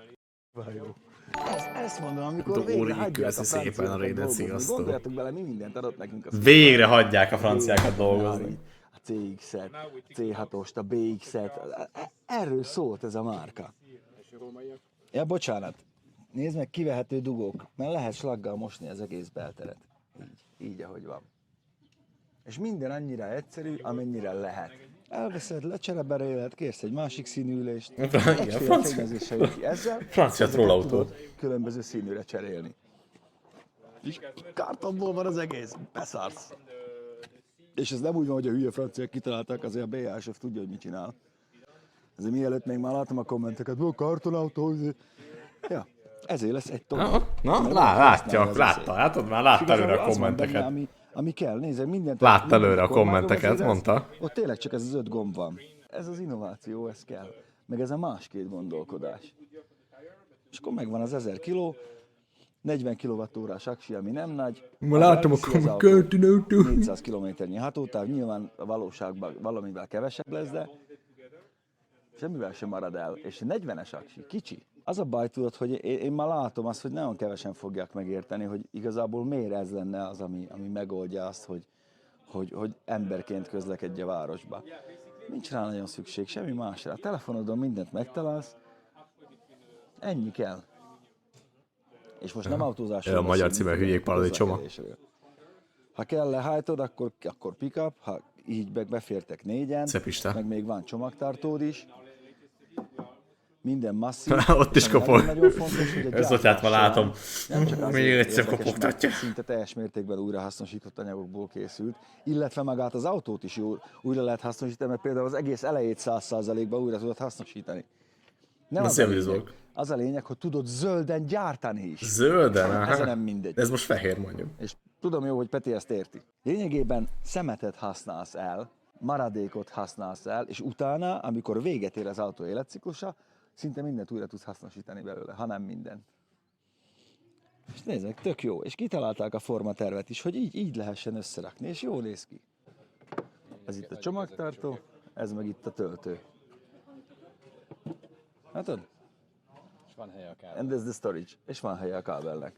Ezt mondom, amikor végre hagyják a franciákat dolgozni. Gondoljatok bele, mi mindent adott nekünk a végre hagyják a franciákat dolgozni. A CX-et, a C6-ost, a BX-et. Erről szólt ez a márka. Ja, bocsánat. Nézd meg, kivehető dugók, mert lehet slaggal mosni az egész belteret. Így ahogy van. És minden annyira egyszerű, amennyire lehet. Elveszed, lecsereberéled, kérsz egy másik színülést. Ezzel francia trollautót. Különböző színűre cserélni. És kartonból van az egész, beszarsz. És ez nem úgy van, hogy a hülye franciák kitalálták, azért a BASF tudja, hogy mit csinál. Ezért mielőtt még már láttam a kommenteket, kartonautó, ja. Ezért lesz egy tovább. Látod, már látta előre a kommenteket. Ami kell, nézd, mindent... Látta előre a kommenteket, mondta. Ott tényleg csak ez az 5 gomb van. Ez az innováció, ez kell. meg ez a más két gondolkodás. És akkor megvan az 1000 kiló, 40 kWh-órás aksi, ami nem nagy. Ma látom, akkor költőnőtől. 400 km-nyi hatótáv, nyilván a valóságban valamivel kevesebb lesz, de semmivel sem marad el. És 40-es aksi, kicsi. Az a baj, tudod, hogy én már látom azt, hogy nagyon kevesen fogják megérteni, hogy igazából miért ez lenne az, ami megoldja azt, hogy emberként közlekedj a városba. Nincs rá nagyon szükség, semmi másra. A telefonodon mindent megtalálsz, ennyi kell. És most nem autózásról a magyar címe hülyék paradicsoma. Ha kell lehajtod, akkor pick-up, ha így befértek 4-en, Szepista. meg még van csomagtartód is. Minden masszív. Ott is kopog. Nagyon fontos, hogy Ez atyát már látom. Még egyszer kopogtatja. Szinte teljes mértékben újrahasznosított anyagokból készült, illetve magát az autót is újra lehet hasznosítani, mert például az egész elejét 100%-ban újra tudod hasznosítani. Nem az a lényeg, hogy tudod zölden gyártani is. Zölden? Aha. Ez nem mindegy. Ez most fehér, mondjuk. És tudom jó, hogy Peti ezt érti. Lényegében szemetet használsz el, maradékot használsz el, és utána, amikor véget ér az autó életciklusa, szinte mindent újra tudsz hasznosítani belőle, ha nem minden. És nézzek, tök jó. És kitalálták a formatervet is, hogy így lehessen összerakni, és jól néz ki. Ez itt a csomagtartó, ez meg itt a töltő. Látod? És van helye a kábel. And there's the storage. És van helye a kábelnek.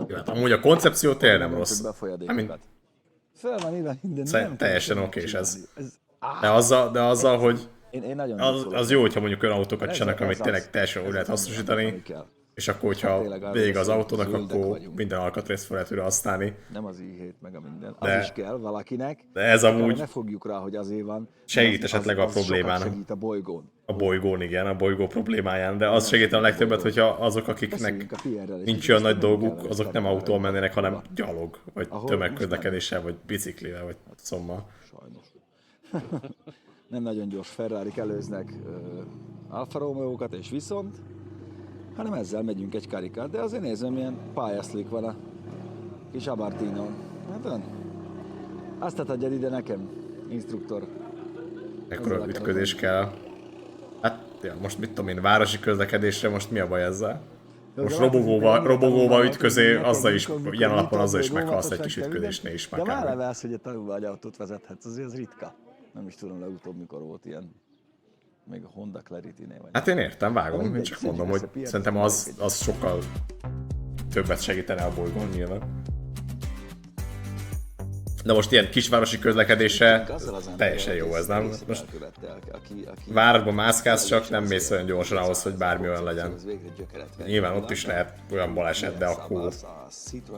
Jó, hát amúgy a koncepció tényleg nem rossz. Fel van ide minden. Teljesen okés ez. De azzal, hogy az jó, hogyha mondjuk olyan autókat csinálnak, amit tényleg teljesen úgy lehet hasznosítani, és akkor, hogyha vége az autónak, akkor minden alkatrészt fel lehet újra használni. Nem az i7 meg a minden. Az is kell valakinek. De ez amúgy ne fogjuk rá, hogy azért van. Segít esetleg a problémán. Segít a bolygón. A bolygón, igen, a bolygó problémáján, de az segít a legtöbbet, hogyha azok, akiknek nincs olyan nagy dolguk, azok nem autóval mennének, hanem gyalog, vagy tömegközlekedéssel, vagy biciklivel, vagy szommal. Sajnos. Nem nagyon gyors Ferrarik előznek Alfa Romeo-kat, és viszont, hanem ezzel megyünk egy karikát, de azért nézem, milyen pályaszlik van a kis Abartinon. Hát olyan. Azt adjad ide nekem, instruktor. Ekkora ütközés kell. Hát, ja, most mit tudom én, városi közlekedésre, most mi a baj ezzel? Most robogóval ütközé, azzal is, ilyen alapon azzal is meghalsz egy kis ütközésnél is már. De már eleve az, hogy a tanulmányautót vezethetsz, azért az ritka. Nem is tudom legutóbb, mikor volt ilyen. Még a Honda Clarity-nél vagy. Hát én értem, vágom, én csak mondom, hogy szerintem az sokkal többet segítene a bolygón nyilván. De most ilyen kisvárosi közlekedésre teljesen jó ez, nem? Most városban mászkálsz, csak nem mész olyan gyorsan ahhoz, hogy bármi olyan legyen. Nyilván ott is lehet olyan baleset, de akkor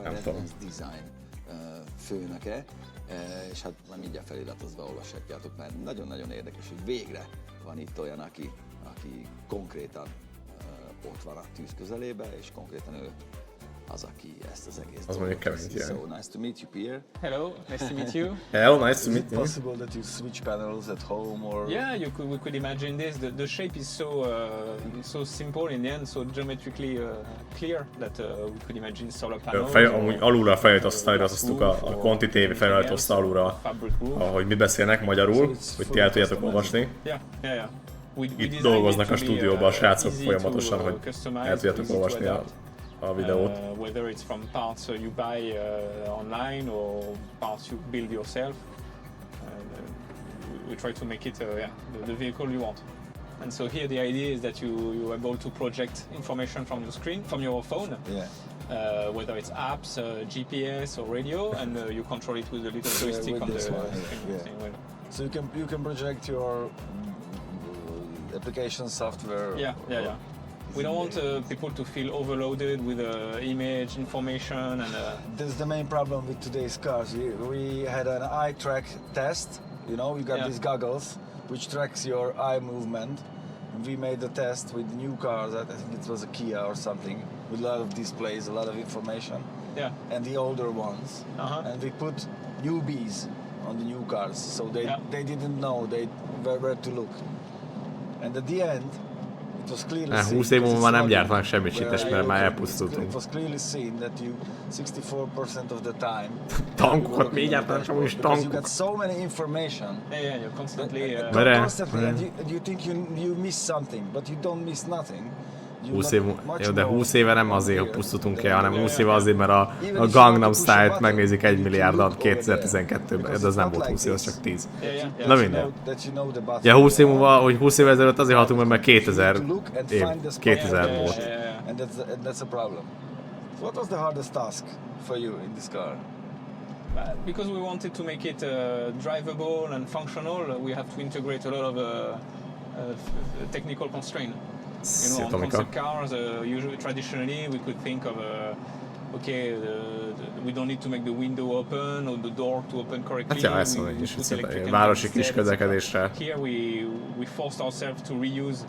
nem tudom. Főnöke, és hát már mindjárt feliratozva olvashatjátok, mert nagyon-nagyon érdekes, hogy végre van itt olyan, aki konkrétan ott van a tűz közelébe, és konkrétan ő az, aki ezt az egész az mondjuk kemény, So nice to meet you, Pierre. Hello, nice to meet you. Hello, nice to meet you. Is it possible that you switch panels at home or? Yeah, we could imagine this. The shape is so simple in the end, so geometrically clear that we could imagine solar panels. Amúgy alulra feliratoztuk a Conti TV feliratozta alulra, ahogy mi beszélnek magyarul, hogy ti el tudjátok olvasni. Yeah. Itt dolgoznak a stúdióban a srácok folyamatosan, hogy el tudjátok olvasni a videót. Whether it's from parts you buy online or parts you build yourself, we try to make it the vehicle you want. And so here the idea is that you're able to project information from your screen, from your phone, whether it's apps, GPS or radio, and you control it with a little joystick on the screen. So you can project your application software. Yeah. We don't want people to feel overloaded with image information and. That's the main problem with today's cars. We had an eye track test. You know, you got these goggles which tracks your eye movement. And we made the test with new cars. I think it was a Kia or something, with a lot of displays, a lot of information. Yeah. And the older ones. And we put newbies on the new cars, so they didn't know where to look. And at the end, 20 év múlva már nem gyártanak semmit sítes, mert már elpusztultunk. Tankokat még gyártanak, csak is tankok. Mere? 20 év, jó, de 20 éve nem azért, hogy pusztultunk el, hanem 20 éve azért, mert a Gangnam Style-t megnézik 1 milliárdan 2012-ben, de az nem volt 20 év, az csak 10. Na minden. Ja, 20 év múlva, hogy 20 év ezelőtt azért haltunk meg, mert 2000 év, 2000 volt. What was the hardest task for you in this car? Because we wanted to make it drivable and functional, we have to integrate a lot of technical constraint. You know, on concept cars, usually traditionally we could think of we don't need to make the window open or the door to open correctly. Hát ja, ezt mondom is, hogy városi kis közlekedésre. Here we forced ourselves to reuse.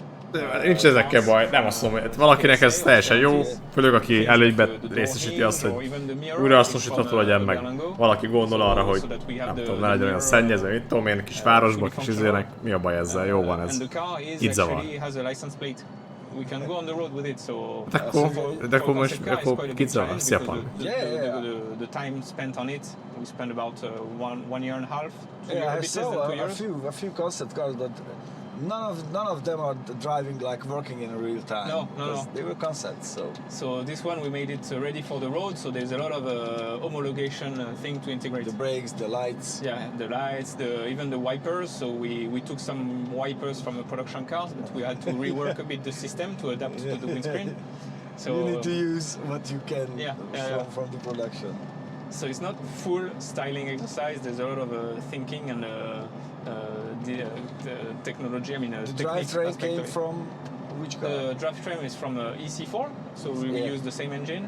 Nincs ezekkel baj, nem azt mondom, hogy valakinek ez teljesen jó, főleg aki előnyben részesíti azt, hogy újrahasznosítható legyen, meg valaki gondol arra, hogy nem tudom, ne legyen olyan szennyező, mit tudom én, kis városban, kis izének, mi a baj ezzel, jó van ez, itt zavar. We can go on the road with it, so... De akkor most, akkor kit zavar, az Japan. The time spent on it, we spent about 1 year and a half, 2 years, a bit less than 2 years. A few concept cars, but none of them are driving like working in real time. No. They were concepts, so. So this one we made it ready for the road. So there's a lot of homologation thing to integrate. The brakes, the lights. Yeah, the lights, even the wipers. So we took some wipers from the production cars, but we had to rework a bit the system to adapt to the windscreen. So you need to use what you can from the production. So it's not full styling exercise. There's a lot of thinking and the technology. I mean, the drivetrain came from which car? The drivetrain is from EC4, so we use the same engine.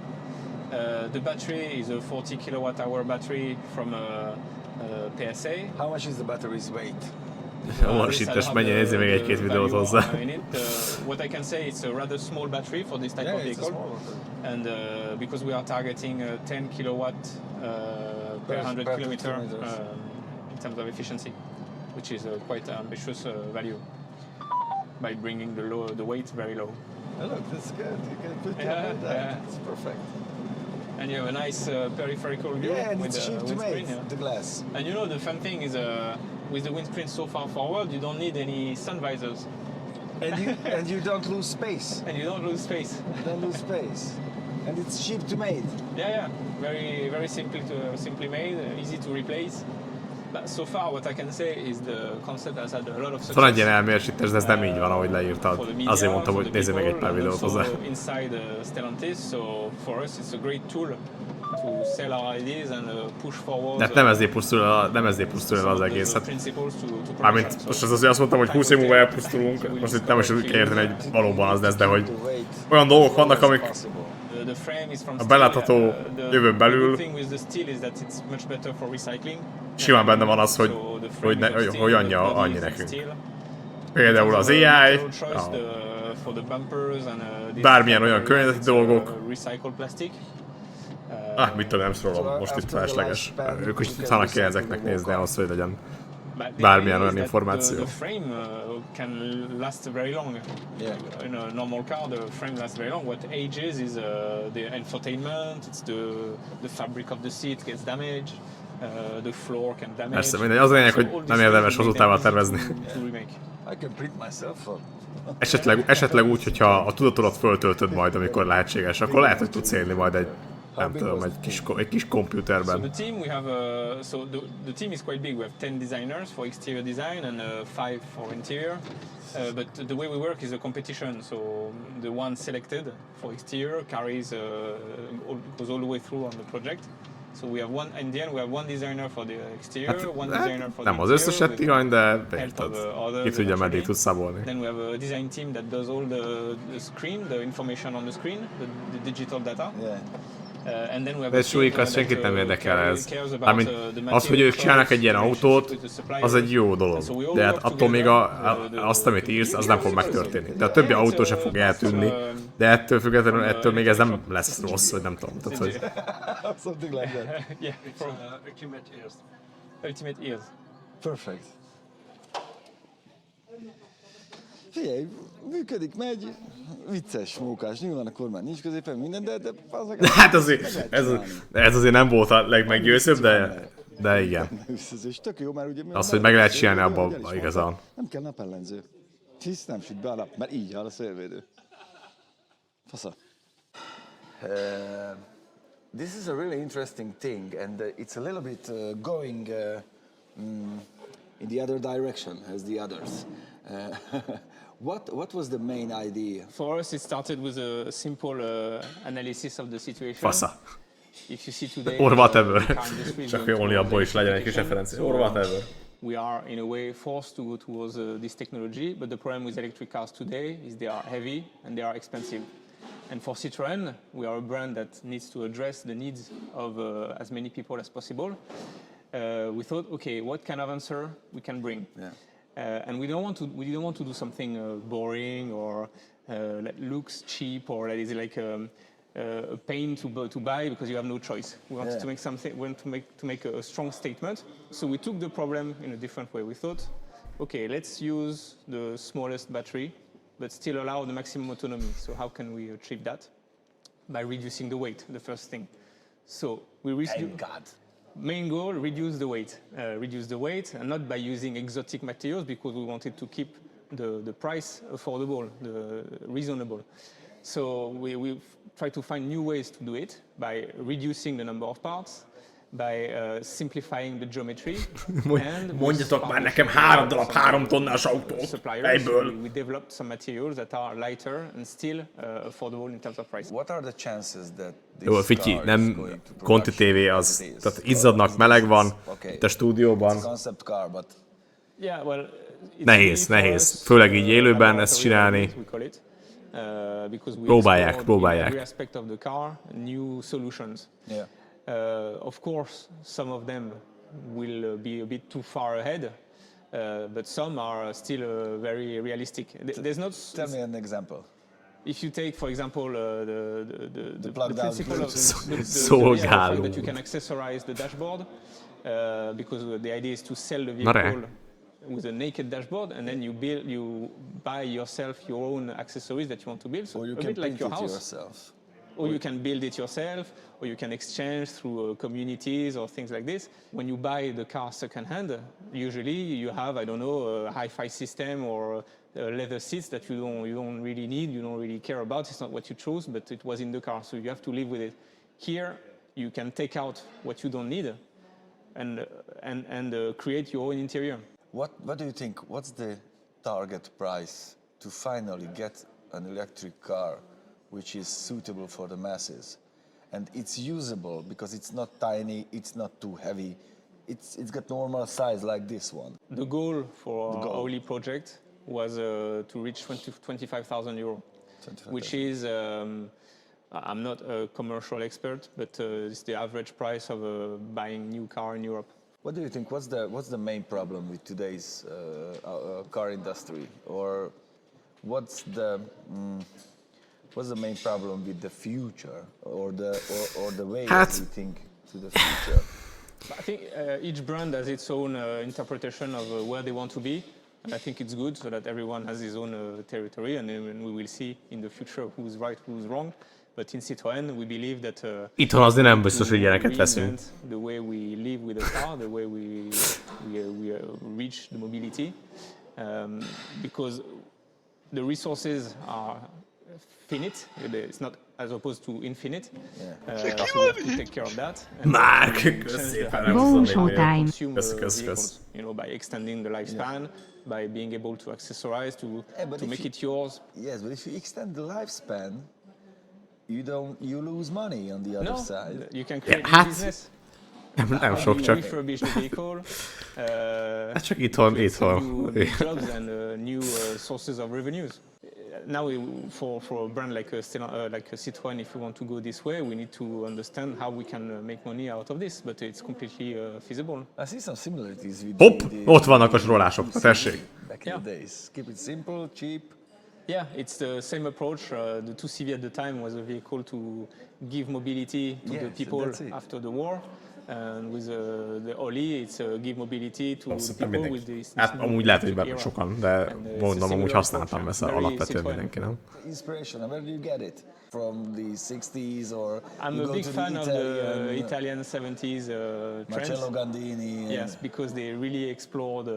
The battery is a 40 kilowatt-hour battery from PSA. How much is the battery's weight? Olvasítas, menjen nézni még egy-két videót hozzá. What I can say, it's a rather small battery for this type of vehicle, and because we are targeting 10 kilowatt per 100 kilometer in terms of efficiency, which is quite an ambitious value by bringing the weight very low. Oh, look, that's good. You can put it on that. It's perfect. And you have a nice peripheral view with the windscreen, the glass. And you know the fun thing is with the windscreen so far forward, you don't need any sun visors. And you don't lose space. And you don't lose space. You don't lose space. And it's cheap to make. Yeah. Very simply made, easy to replace. But so far what I can say is the concept has had a lot of success. Van egy ilyen elmérsítés, de ez nem így van, ahogy leírtad. Azért mondtam, hogy nézzél meg egy pár videót hozzá. Inside Stellantis, so for us it's a great tool to sell our ideas and push forward. De nem ezért pusztul el az egész. Hát, mármint most az, hogy azt mondtam, hogy 20 év múlva elpusztulunk, most itt nem is úgy kell érteni, hogy valóban az lesz, de hogy olyan dolgok vannak, amik a belátható jövőn belül simán benne van az, hogy annyi nekünk. Például az AI, bármilyen olyan környezeti dolgok. Mit tudom, nem szólom, most itt felesleges. Ők is tudnak kell ezeknek nézni ahhoz, hogy legyen bármilyen olyan információ. The frame can last very long. In a normal car, the frame lasts very long. What ages is the infotainment, it's the fabric of the seat gets damaged, the floor can damage. Persze, mindegy, az a lényeg, hogy nem érdemes hosszú távon tervezni. I can print myself on. Esetleg úgy, hogyha a tudatodat föltöltöd majd, amikor lehetséges, akkor lehet, hogy tudsz élni majd egy nem tudom, egy kis komputerben. So the team is quite big. We have 10 designers for exterior design and 5 for interior. But the way we work is a competition. So the one selected for exterior goes all the way through on the project. So we have in the end we have one designer for the exterior, one designer for the nem az összeset irany, de érted. Ki tudja, meddig tudsz szabolni. Then we have a design team that does all the screen, the information on the screen, the digital data. De súlyik, az senkit nem érdekel ez. Mármint az, hogy ők csinálnak egy ilyen autót, az egy jó dolog. De hát attól még azt, amit írsz, az nem fog megtörténni. De a többi autó sem fog eltűnni. De ettől függetlenül, ettől még ez nem lesz rossz, vagy nem tudom. Tehát, hogy... Something like that. Yeah, from Ultimate Ears. Perfect. Figyelj, működik, megy, vicces, mókás, nyilván a kormány nincs középen, minden, de Hát azért, ez azért nem volt a legmeggyőzőbb, de igen. És tök jó, mert ugye... Az, hogy meg lehet csinálni abban igazán. Nem kell napellenző. Hisz nem süt be a nap, mert így áll a szélvédő. Fasza. This is a really interesting thing, and it's a little bit going in the other direction as the others. What was the main idea? For us, it started with a simple analysis of the situation. Fasza. If you see today, Or whatever. Csak hogy only abból is legyen egy kis referencia. Or whatever. We are in a way forced to go towards this technology, but the problem with electric cars today is they are heavy and they are expensive. And for Citroën, we are a brand that needs to address the needs of as many people as possible. We thought, okay, what kind of answer we can bring? Yeah. And we didn't want to do something boring or that looks cheap or that is like a pain to buy because you have no choice. We wanted to make something. We wanted to make a strong statement. So we took the problem in a different way. We thought, okay, let's use the smallest battery, but still allow the maximum autonomy. So how can we achieve that? By reducing the weight, the first thing. So we Thank God. Main goal, reduce the weight, and not by using exotic materials because we wanted to keep the price affordable, reasonable. So we try to find new ways to do it by reducing the number of parts, by simplifying the geometry. Mondjatok már nekem 3 darab 3 tonnás autót egyből. We developed some materials that are lighter and still affordable in terms of price. What are the chances that Jó, Fityi, nem Conti TV az, tehát izzadnak, meleg van, itt a stúdióban. Yeah, well, Nehéz. Főleg így élőben ezt csinálni. Próbálják. Every aspect of the car, new solutions. Of course, some of them will be a bit too far ahead, but some are still very realistic. There's not. Tell me an example. If you take, for example, the principle of the fact that you can accessorize the dashboard, because the idea is to sell the vehicle with a naked dashboard, and then you buy yourself your own accessories that you want to build. So or you a can bit like your house. Yourself. Or you can build it yourself, or you can exchange through communities or things like this. When you buy the car second-hand, usually you have, I don't know, a hi-fi system or leather seats that you don't really need, you don't really care about. It's not what you chose, but it was in the car, so you have to live with it. Here, you can take out what you don't need and create your own interior. What do you think? What's the target price to finally get an electric car which is suitable for the masses, and it's usable because it's not tiny, it's not too heavy, it's got normal size like this one. The goal for our Oli project was to reach 25,000 euro, which is I'm not a commercial expert, but it's the average price of buying new car in Europe. What do you think? What's the main problem with today's car industry, or what's the main problem with the future, or the way that you think to the future? I think each brand has its own interpretation of where they want to be, and I think it's good so that everyone has his own territory, and then we will see in the future who's right, who's wrong. But in Citroën, we believe that itthon azért nem biztos, hogy ilyeneket veszünk. The way we live with the car, the way we reach the mobility, because the resources are finite. It's not as opposed to infinite. So we have to take care of that. Mark, szépen vehicles, by extending the lifespan, by being able to accessorize, to make it yours. Yes, but if you extend the lifespan, you lose money on the other side. You can create a business. Nem sok csak. Refurbish the vehicle. Hát csak itthon. Jobs and new sources of revenues. Now, for a brand like a Citroën, if we want to go this way, we need to understand how we can make money out of this. But it's completely feasible. I see some similarities with Hopp, ott vannak a sorolások, tessék. Back in the days. Keep it simple, cheap. Yeah, it's the same approach. The 2CV at the time was a vehicle to give mobility to the people after the war. And with the Oli, it's give mobility to the people with this Hát new amúgy lehet, hogy electric era. sokan, de And, it's a mondom, amúgy similar használtam approach, ezt very alapvetően Citroën. mindenki, nem? Inspiration, where do you get it? From the 60s or I'm you a go big to fan of the Italian, Italian 70s trends. Marcello Gandini. Yes, because they really explored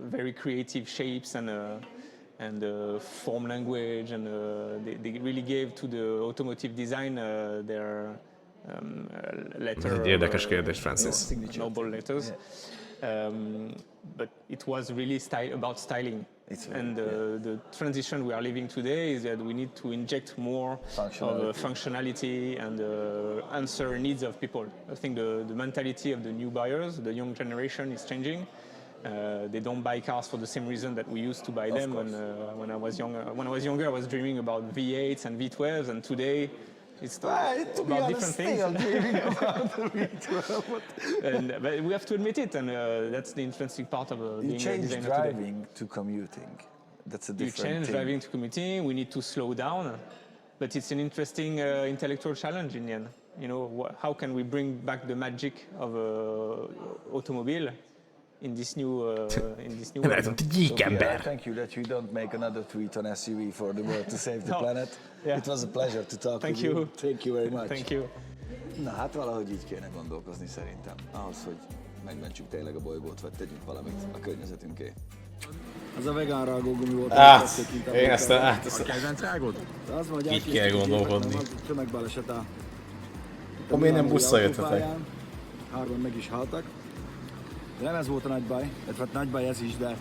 very creative shapes and form language, and they really gave to the automotive design their letter. Ez egy érdekes kérdés, Francis. Noble letters. But it was really about styling. And the transition we are living today is that we need to inject more of functionality and answer needs of people. I think the mentality of the new buyers, the young generation, is changing. They don't buy cars for the same reason that we used to buy them when I was younger. When I was younger, I was dreaming about V8s and V12s, and today it's about different things. But we have to admit it, and that's the interesting part of being a designer today. Driving to commuting. That's a different You change thing. driving to commuting. We need to slow down, but it's an interesting intellectual challenge in the end. You know, how can we bring back the magic of automobile in this new world? Thank you that you don't make another tweet on SUV for the world to save the planet. Yeah. It was a pleasure to talk Thank with you. you. Thank you very much. Thank you. Na hát valahogy így kéne gondolkozni szerintem. Ahhoz, hogy megmentsük tényleg a bolygót, vagy tegyünk valamit a környezetünké. Az a vegán rágógumi volt. Én ezt A kedvenc rágod? Az van, hogy így kell gondolkodni. Tömegbaleset áll. Akkor miért nem busszal jöttetek? Hárman meg is haltak. De nem ez volt a nagy baj, hát nagy baj ez is, de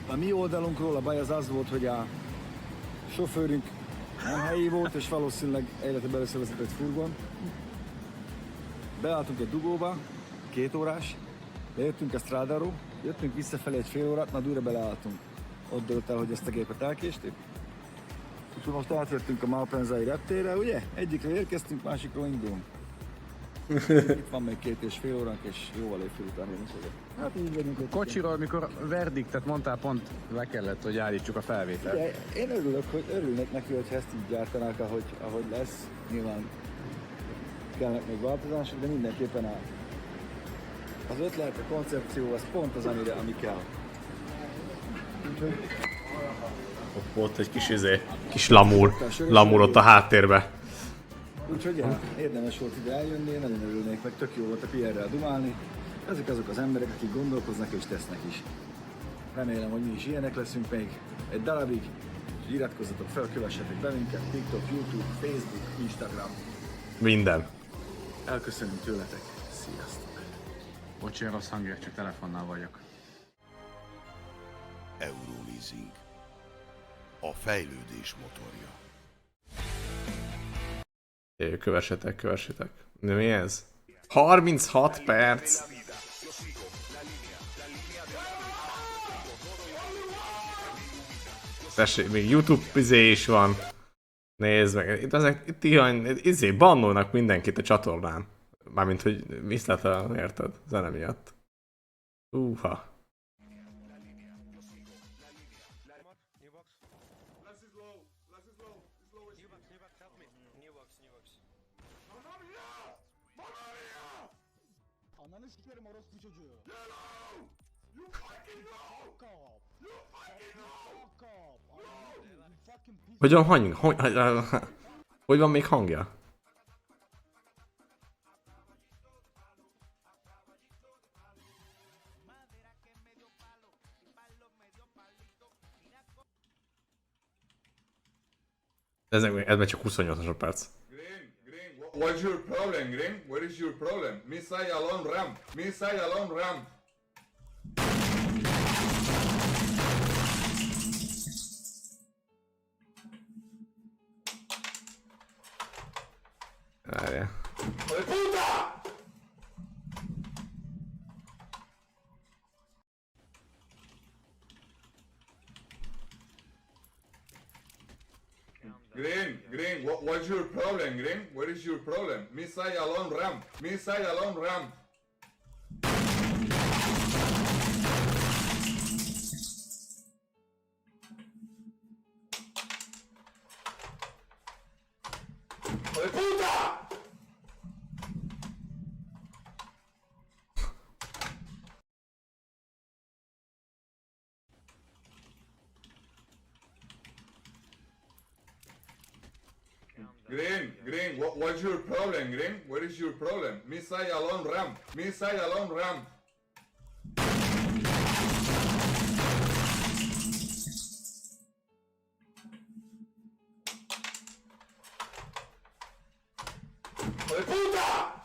a mi oldalunkról a baj az volt, hogy a sofőrünk nem helyi volt, és valószínűleg életében először vezetett furgon. Beálltunk egy dugóba, 2 órás, lejöttünk a strádáról, jöttünk visszafelé egy fél órát, majd újra beleálltunk. Ott dőlt el, hogy ezt a gépet elkéstük. Úgyhogy most átjöttünk a Malpenzai reptérre, ugye? Egyikre érkeztünk, másikról indulunk. Itt van még 2,5 óránk, és jóval évfél után jönünk oda. Hát így vagyunk ott. Kocsiról, mikor verdiktet mondtál, pont le kellett, hogy állítsuk a felvételt. Ugye, én örülnék neki, hogyha ezt így gyártanák, ahogy lesz. Nyilván kellnek még változások, de mindenképpen az ötlet, a koncepció, az pont az, ami kell. Úgyhogy... Ott volt egy kis lamúr ott a háttérbe. Úgyhogy ja, érdemes volt ide eljönni, nagyon örülnék, meg tök jó volt a PR-rel dumálni. Ezek azok az emberek, akik gondolkoznak és tesznek is. Remélem, hogy mi is ilyenek leszünk még egy darabig. Iratkozzatok fel, kövessetek be minket, TikTok, YouTube, Facebook, Instagram. Minden. Elköszönünk tőletek. Sziasztok! Bocsi, rossz hangja, csak telefonnal vagyok. Euroleasing. A fejlődés motorja. Kövessetek. De mi ez? 36 perc! Tessék, még YouTube is van. Nézd meg, itt ilyen, bannolnak mindenkit a csatornán. Mármint, hogy viszletlen, érted? Zene miatt. Uha. Hogy van még hangja? Ez meg csak 28 másodperc. What's your problem, Green? What is your problem? Missile alone ram. Missile alone ram. Várjál. Puta! Green, what's your problem, Green? What is your problem? Missile alone ram. Missile alone ram. Green, what's your problem, Green? What is your problem? Missile alone ram. Missile alone ram. ¡Hijo de puta!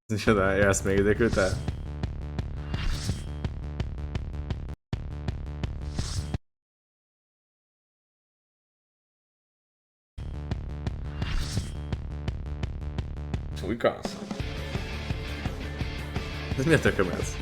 Micsoda, élsz még ide küldte? Újkász? Ez mi a tököm ez?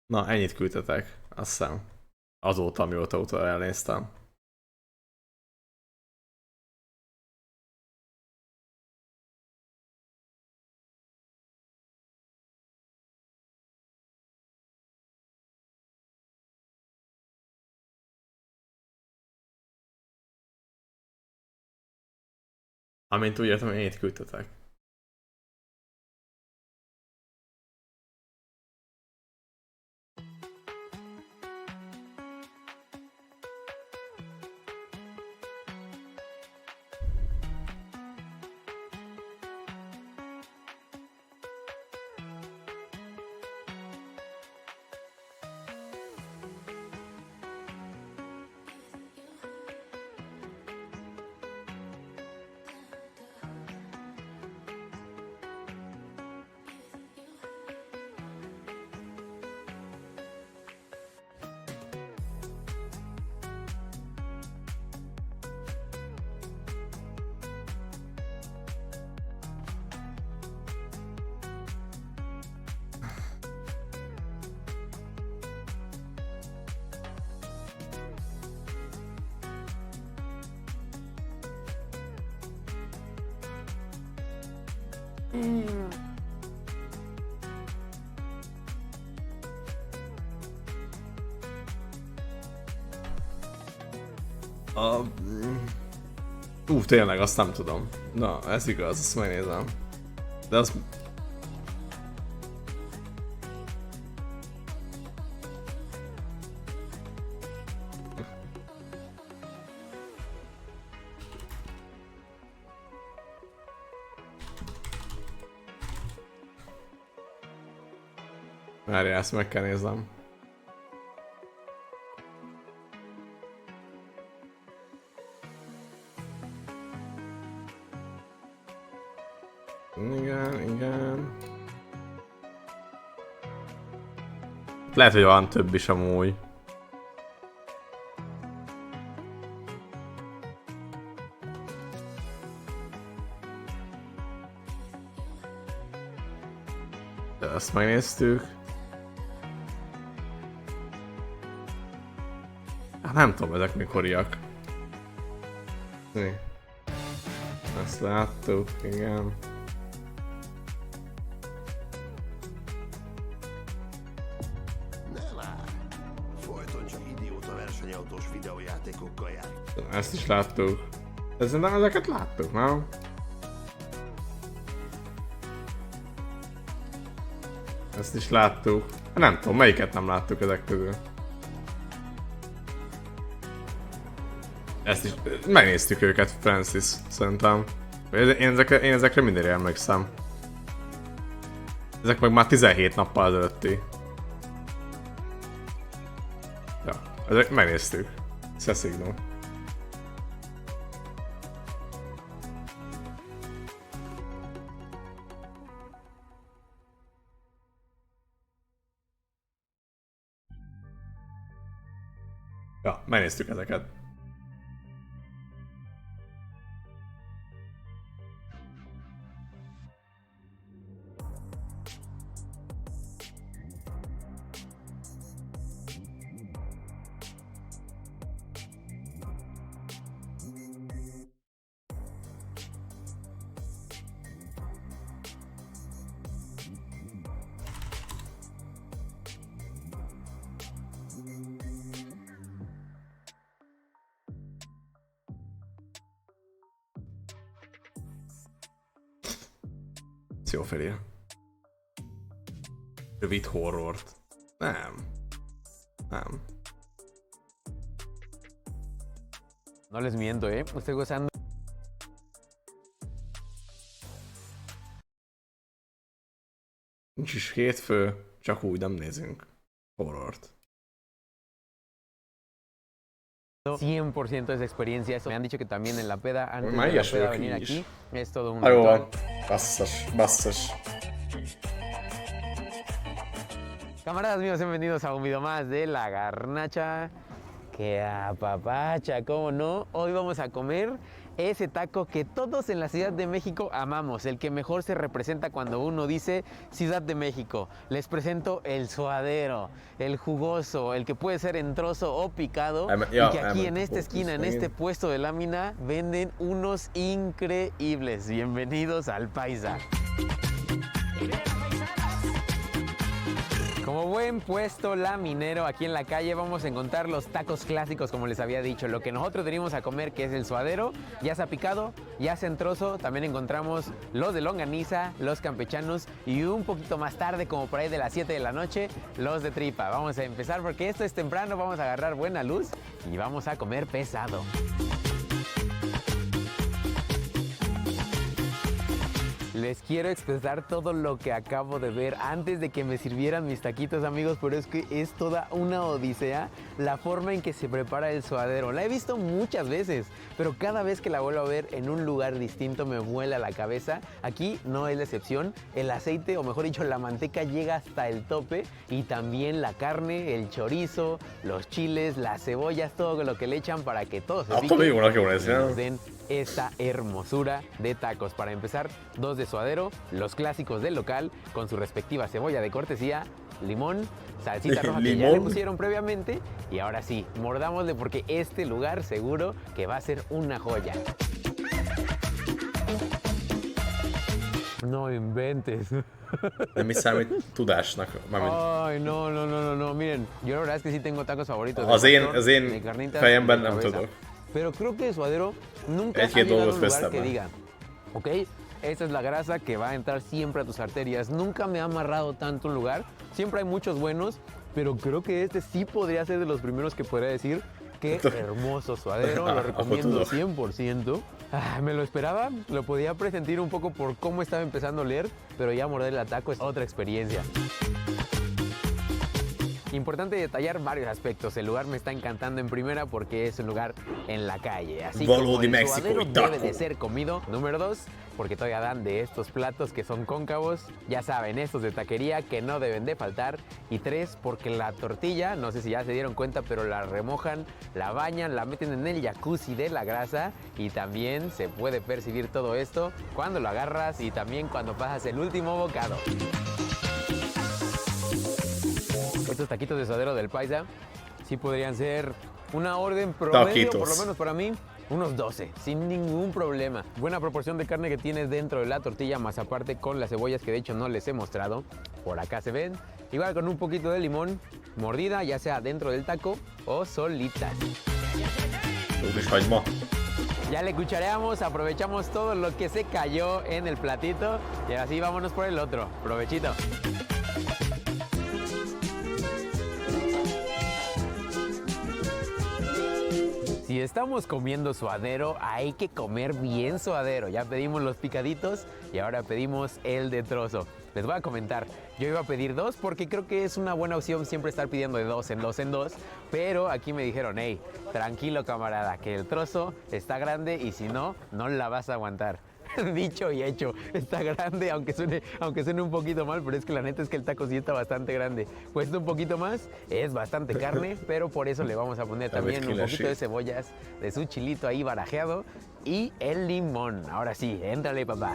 Na, ennyit küldtetek, azt hiszem. Azóta, mióta elnéztem. Amint úgy értem, ennyit küldtetek. Tényleg, azt nem tudom. Na, ez igaz, azt megnézem. De az... Várjál, ezt meg kell néznem. Igen. Lehet, hogy van több is amúgy. De ezt megnéztük. Hát nem tudom, ezek mikoriak. Ezt láttuk, igen. Ezt is láttuk. Nem, ezeket láttuk, nem? Ezt is láttuk. Nem tudom, melyiket nem láttuk ezek közül. Ezt is megnéztük őket, Francis, szerintem. Én ezekre mindenre emlékszem. Ezek meg már 17 nappal ezelőtti. Ja, ezek megnéztük. Szeszigno. Ja, megnéztük ezeket. Jó felé. Rövid horrort. Nem. No les miento, estoy gozando. Nincs is hétfő, csak úgy nem nézünk horrort. 100% de esa experiencia. Eso me han dicho que también en la peda, antes Már de la ilyes peda vagyok venir így is. aquí, es todo un Jó ritual. van. Basszus. Camaradas míos, bienvenidos a un video más de La Garnacha. Que apapacha, ¿cómo no? Hoy vamos a comer ese taco que todos en la Ciudad de México amamos, el que mejor se representa cuando uno dice Ciudad de México. Les presento el suadero, el jugoso, el que puede ser en trozo o picado, y que aquí en esta esquina, en este puesto de lámina, venden unos increíbles. Bienvenidos al Paisa. Como buen puesto laminero aquí en la calle vamos a encontrar los tacos clásicos, como les había dicho. Lo que nosotros venimos a comer, que es el suadero, ya sea picado, ya sea en trozo. También encontramos los de longaniza, los campechanos y un poquito más tarde, como por ahí de las 7 de la noche, los de tripa. Vamos a empezar porque esto es temprano, vamos a agarrar buena luz y vamos a comer pesado. Les quiero expresar todo lo que acabo de ver antes de que me sirvieran mis taquitos, amigos, pero es que es toda una odisea la forma en que se prepara el suadero. La he visto muchas veces, pero cada vez que la vuelvo a ver en un lugar distinto me vuela la cabeza. Aquí no es la excepción. El aceite, o mejor dicho, la manteca llega hasta el tope, y también la carne, el chorizo, los chiles, las cebollas, todo lo que le echan para que todo se pique y nos den esta hermosura de tacos. Para empezar, 2 de suadero, los clásicos del local, con su respectiva cebolla de cortesía, limón, salsita roja que ya le pusieron previamente, y ahora sí, mordámosle porque este lugar seguro que va a ser una joya. No inventes. Nem is számít tudásnak. Ay, no, miren, yo la verdad es que sí tengo tacos favoritos. Az én fejemben nem tudok. Pero creo que el suadero nunca ha llegado a un lugar que diga, ok, esta es la grasa que va a entrar siempre a tus arterias. Nunca me ha amarrado tanto un lugar. Siempre hay muchos buenos, pero creo que este sí podría ser de los primeros que podría decir qué hermoso suadero. Lo recomiendo 100%. Me lo esperaba, lo podía presentir un poco por cómo estaba empezando a oler, pero ya morder el taco es otra experiencia. Importante detallar varios aspectos. El lugar me está encantando en primera porque es un lugar en la calle. Así como el suadero debe de ser comido. Número 2, porque todavía dan de estos platos que son cóncavos. Ya saben, estos de taquería que no deben de faltar. Y 3, porque la tortilla, no sé si ya se dieron cuenta, pero la remojan, la bañan, la meten en el jacuzzi de la grasa. Y también se puede percibir todo esto cuando lo agarras y también cuando pasas el último bocado. Estos taquitos de suadero del Paisa sí podrían ser una orden promedio, por lo menos para mí, unos 12, sin ningún problema. Buena proporción de carne que tienes dentro de la tortilla, más aparte con las cebollas que de hecho no les he mostrado. Por acá se ven. Igual con un poquito de limón, mordida, ya sea dentro del taco o solitas. Ya le cuchareamos, aprovechamos todo lo que se cayó en el platito y así vámonos por el otro. Provechito. si estamos comiendo suadero, hay que comer bien suadero. Ya pedimos los picaditos y ahora pedimos el de trozo. Les voy a comentar, yo iba a pedir 2 porque creo que es una buena opción siempre estar pidiendo de 2 en 2 en 2, pero aquí me dijeron, hey, tranquilo camarada, que el trozo está grande y si no, no la vas a aguantar. Dicho y hecho, está grande, aunque suene un poquito mal, pero es que la neta es que el taco sí está bastante grande. Cuesta un poquito más, es bastante carne, pero por eso le vamos a poner también un poquito de cebollas, de su chilito ahí barajeado y el limón. Ahora sí, éntrale papá.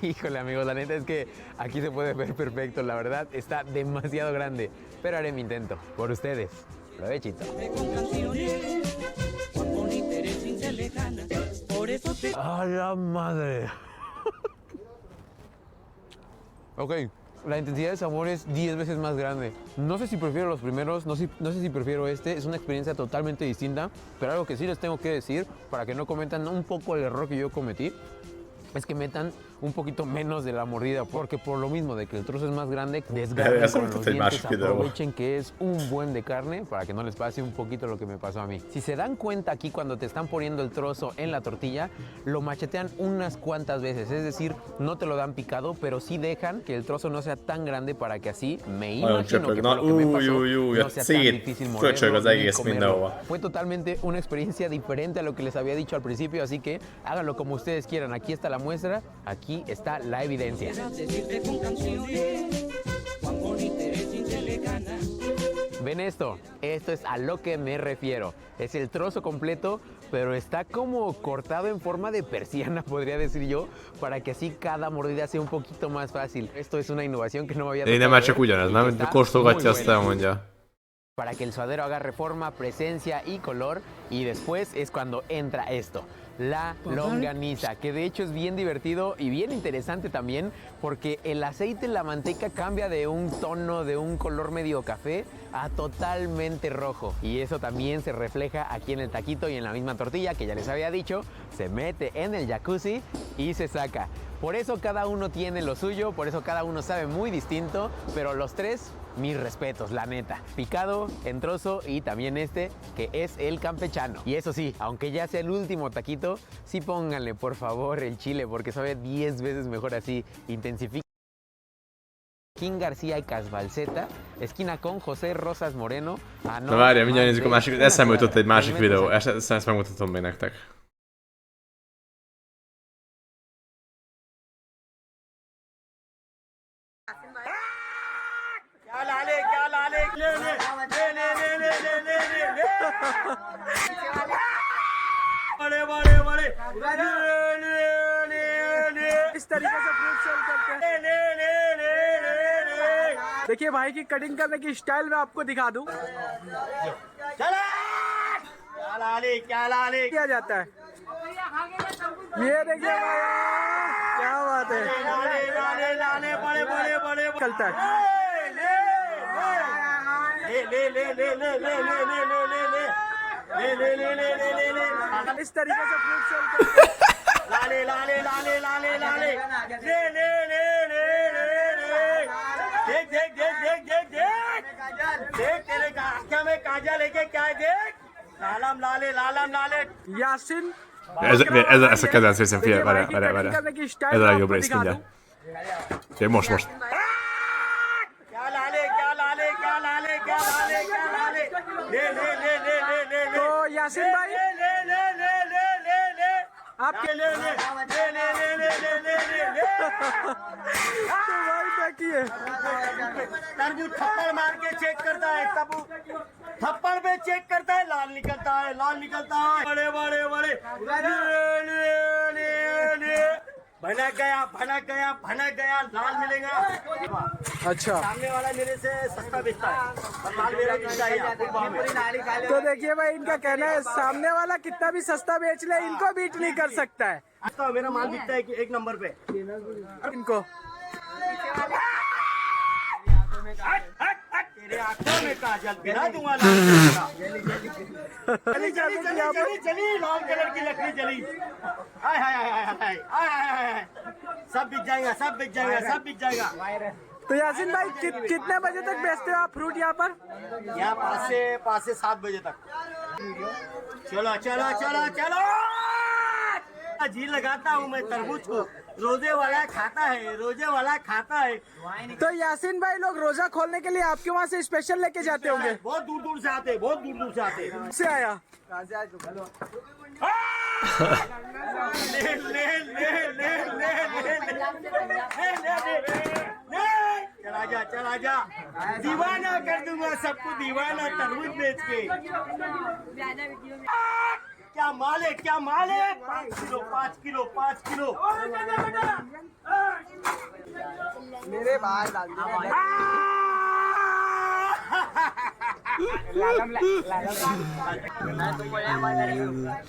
Híjole amigos, la neta es que aquí se puede ver perfecto, la verdad está demasiado grande, pero haré mi intento por ustedes. Provechito. ¡A la madre! Ok, la intensidad de sabor es 10 veces más grande. No sé si prefiero los primeros, no sé si prefiero este. Es una experiencia totalmente distinta, pero algo que sí les tengo que decir, para que no cometan un poco el error que yo cometí, es que metan un poquito menos de la mordida, porque por lo mismo de que el trozo es más grande, desgarren con los dientes, aprovechen que es un buen de carne para que no les pase un poquito lo que me pasó a mí. Si se dan cuenta aquí cuando te están poniendo el trozo en la tortilla, lo machetean unas cuantas veces, es decir, no te lo dan picado, pero sí dejan que el trozo no sea tan grande para que así me imagino que por lo que me pasó, no sea tan difícil morderlo ni comerlo. Fue totalmente una experiencia diferente a lo que les había dicho al principio, así que háganlo como ustedes quieran. Aquí está la muestra, aquí está la evidencia. ¿Ven esto? Esto es a lo que me refiero. Es el trozo completo, pero está como cortado en forma de persiana, podría decir yo, para que así cada mordida sea un poquito más fácil. Esto es una innovación que no me había tocado. Nem csak ugyanaz, nem? Kóstolgatja, azt elmondja. Para que el suadero agarre forma, presencia y color, y después es cuando entra esto, la longaniza, que de hecho es bien divertido y bien interesante también, porque el aceite en la manteca cambia de un tono, de un color medio café a totalmente rojo, y eso también se refleja aquí en el taquito y en la misma tortilla que ya les había dicho, se mete en el jacuzzi y se saca. Por eso cada uno tiene lo suyo, por eso cada uno sabe muy distinto, pero los tres, mis respetos, la neta. Picado, en trozo y también este, que es el campechano. Y eso sí, aunque ya sea el último taquito, sí pónganle por favor el chile, porque sabe 10 veces mejor así. Intensifica. King García y Casbalceta, esquina con José Rosas Moreno. Na várjál, mindjárt nézzük a másik, eszembe jutott egy másik videó, ezt megmutatom még nektek. इस तरीके से fruit cell करते हैं। देखिए भाई की कटिंग करने की स्टाइल मैं आपको दिखा दूं। किया जाता है, ये देखिए भाई, क्या बात है, चलता है। इस तरीके से फ्रूट सेल करते हैं। लाले लाले लाले लाले लाले ले ले ले ले ले ले देख देख देख देख देख देख देख तेरे आँखें में काजल लेके क्या है देख लालम लाले Yasin Ez a kedvenc részem, figyelj, várjál. Ez a legjobb rész, mindjárt. Figyelj, most. तो यासिन भाई आपके ले ले ले ले ले ले ले ले ले ले तो भाई देखिए तरबूज थप्पड़ मार के चेक करता है, तब थप्पड़ पे चेक करता है, लाल निकलता है, लाल निकलता है, बड़े बड़े बड़े भनक गया लाल मिलेगा। अच्छा, सामने वाला मेरे से सस्ता बेचता है और लाल मेरा बिकता है। तो देखिए भाई, इनका कहना है सामने वाला कितना भी सस्ता बेच ले, इनको बीट नहीं कर सकता है। तो मेरा माल बिकता है एक नंबर पे इनको। तेरे आंखों में काजल गिरा दूंगा, जली लाल कलर की लकड़ी जली, हाय हाय हाय हाय हाय हाय, सब बिक जाएगा, सब बिक जाएगा, सब बिक जाएगा। तो यासिन भाई कितने बजे तक बेचते हो आप फ्रूट यहाँ पर? यहाँ 5 से 7 बजे तक। चलो चलो चलो चलो जी लगाता हूँ मैं तरबूज को। रोजे वाला खाता है, रोजे वाला खाता है। तो यासीन भाई लोग रोजा खोलने के लिए आपके वहाँ से स्पेशल लेके जाते होंगे? बहुत दूर दूर से आते, बहुत दूर दूर से आते। से आया ले ले ले ले ले ले चला जा दीवाना कर दूंगा सबको, दीवाना तरबूज बेच के। क्या माल है, क्या माल है? 5 किलो 5 किलो 5 किलो मेरे भाई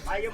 आइए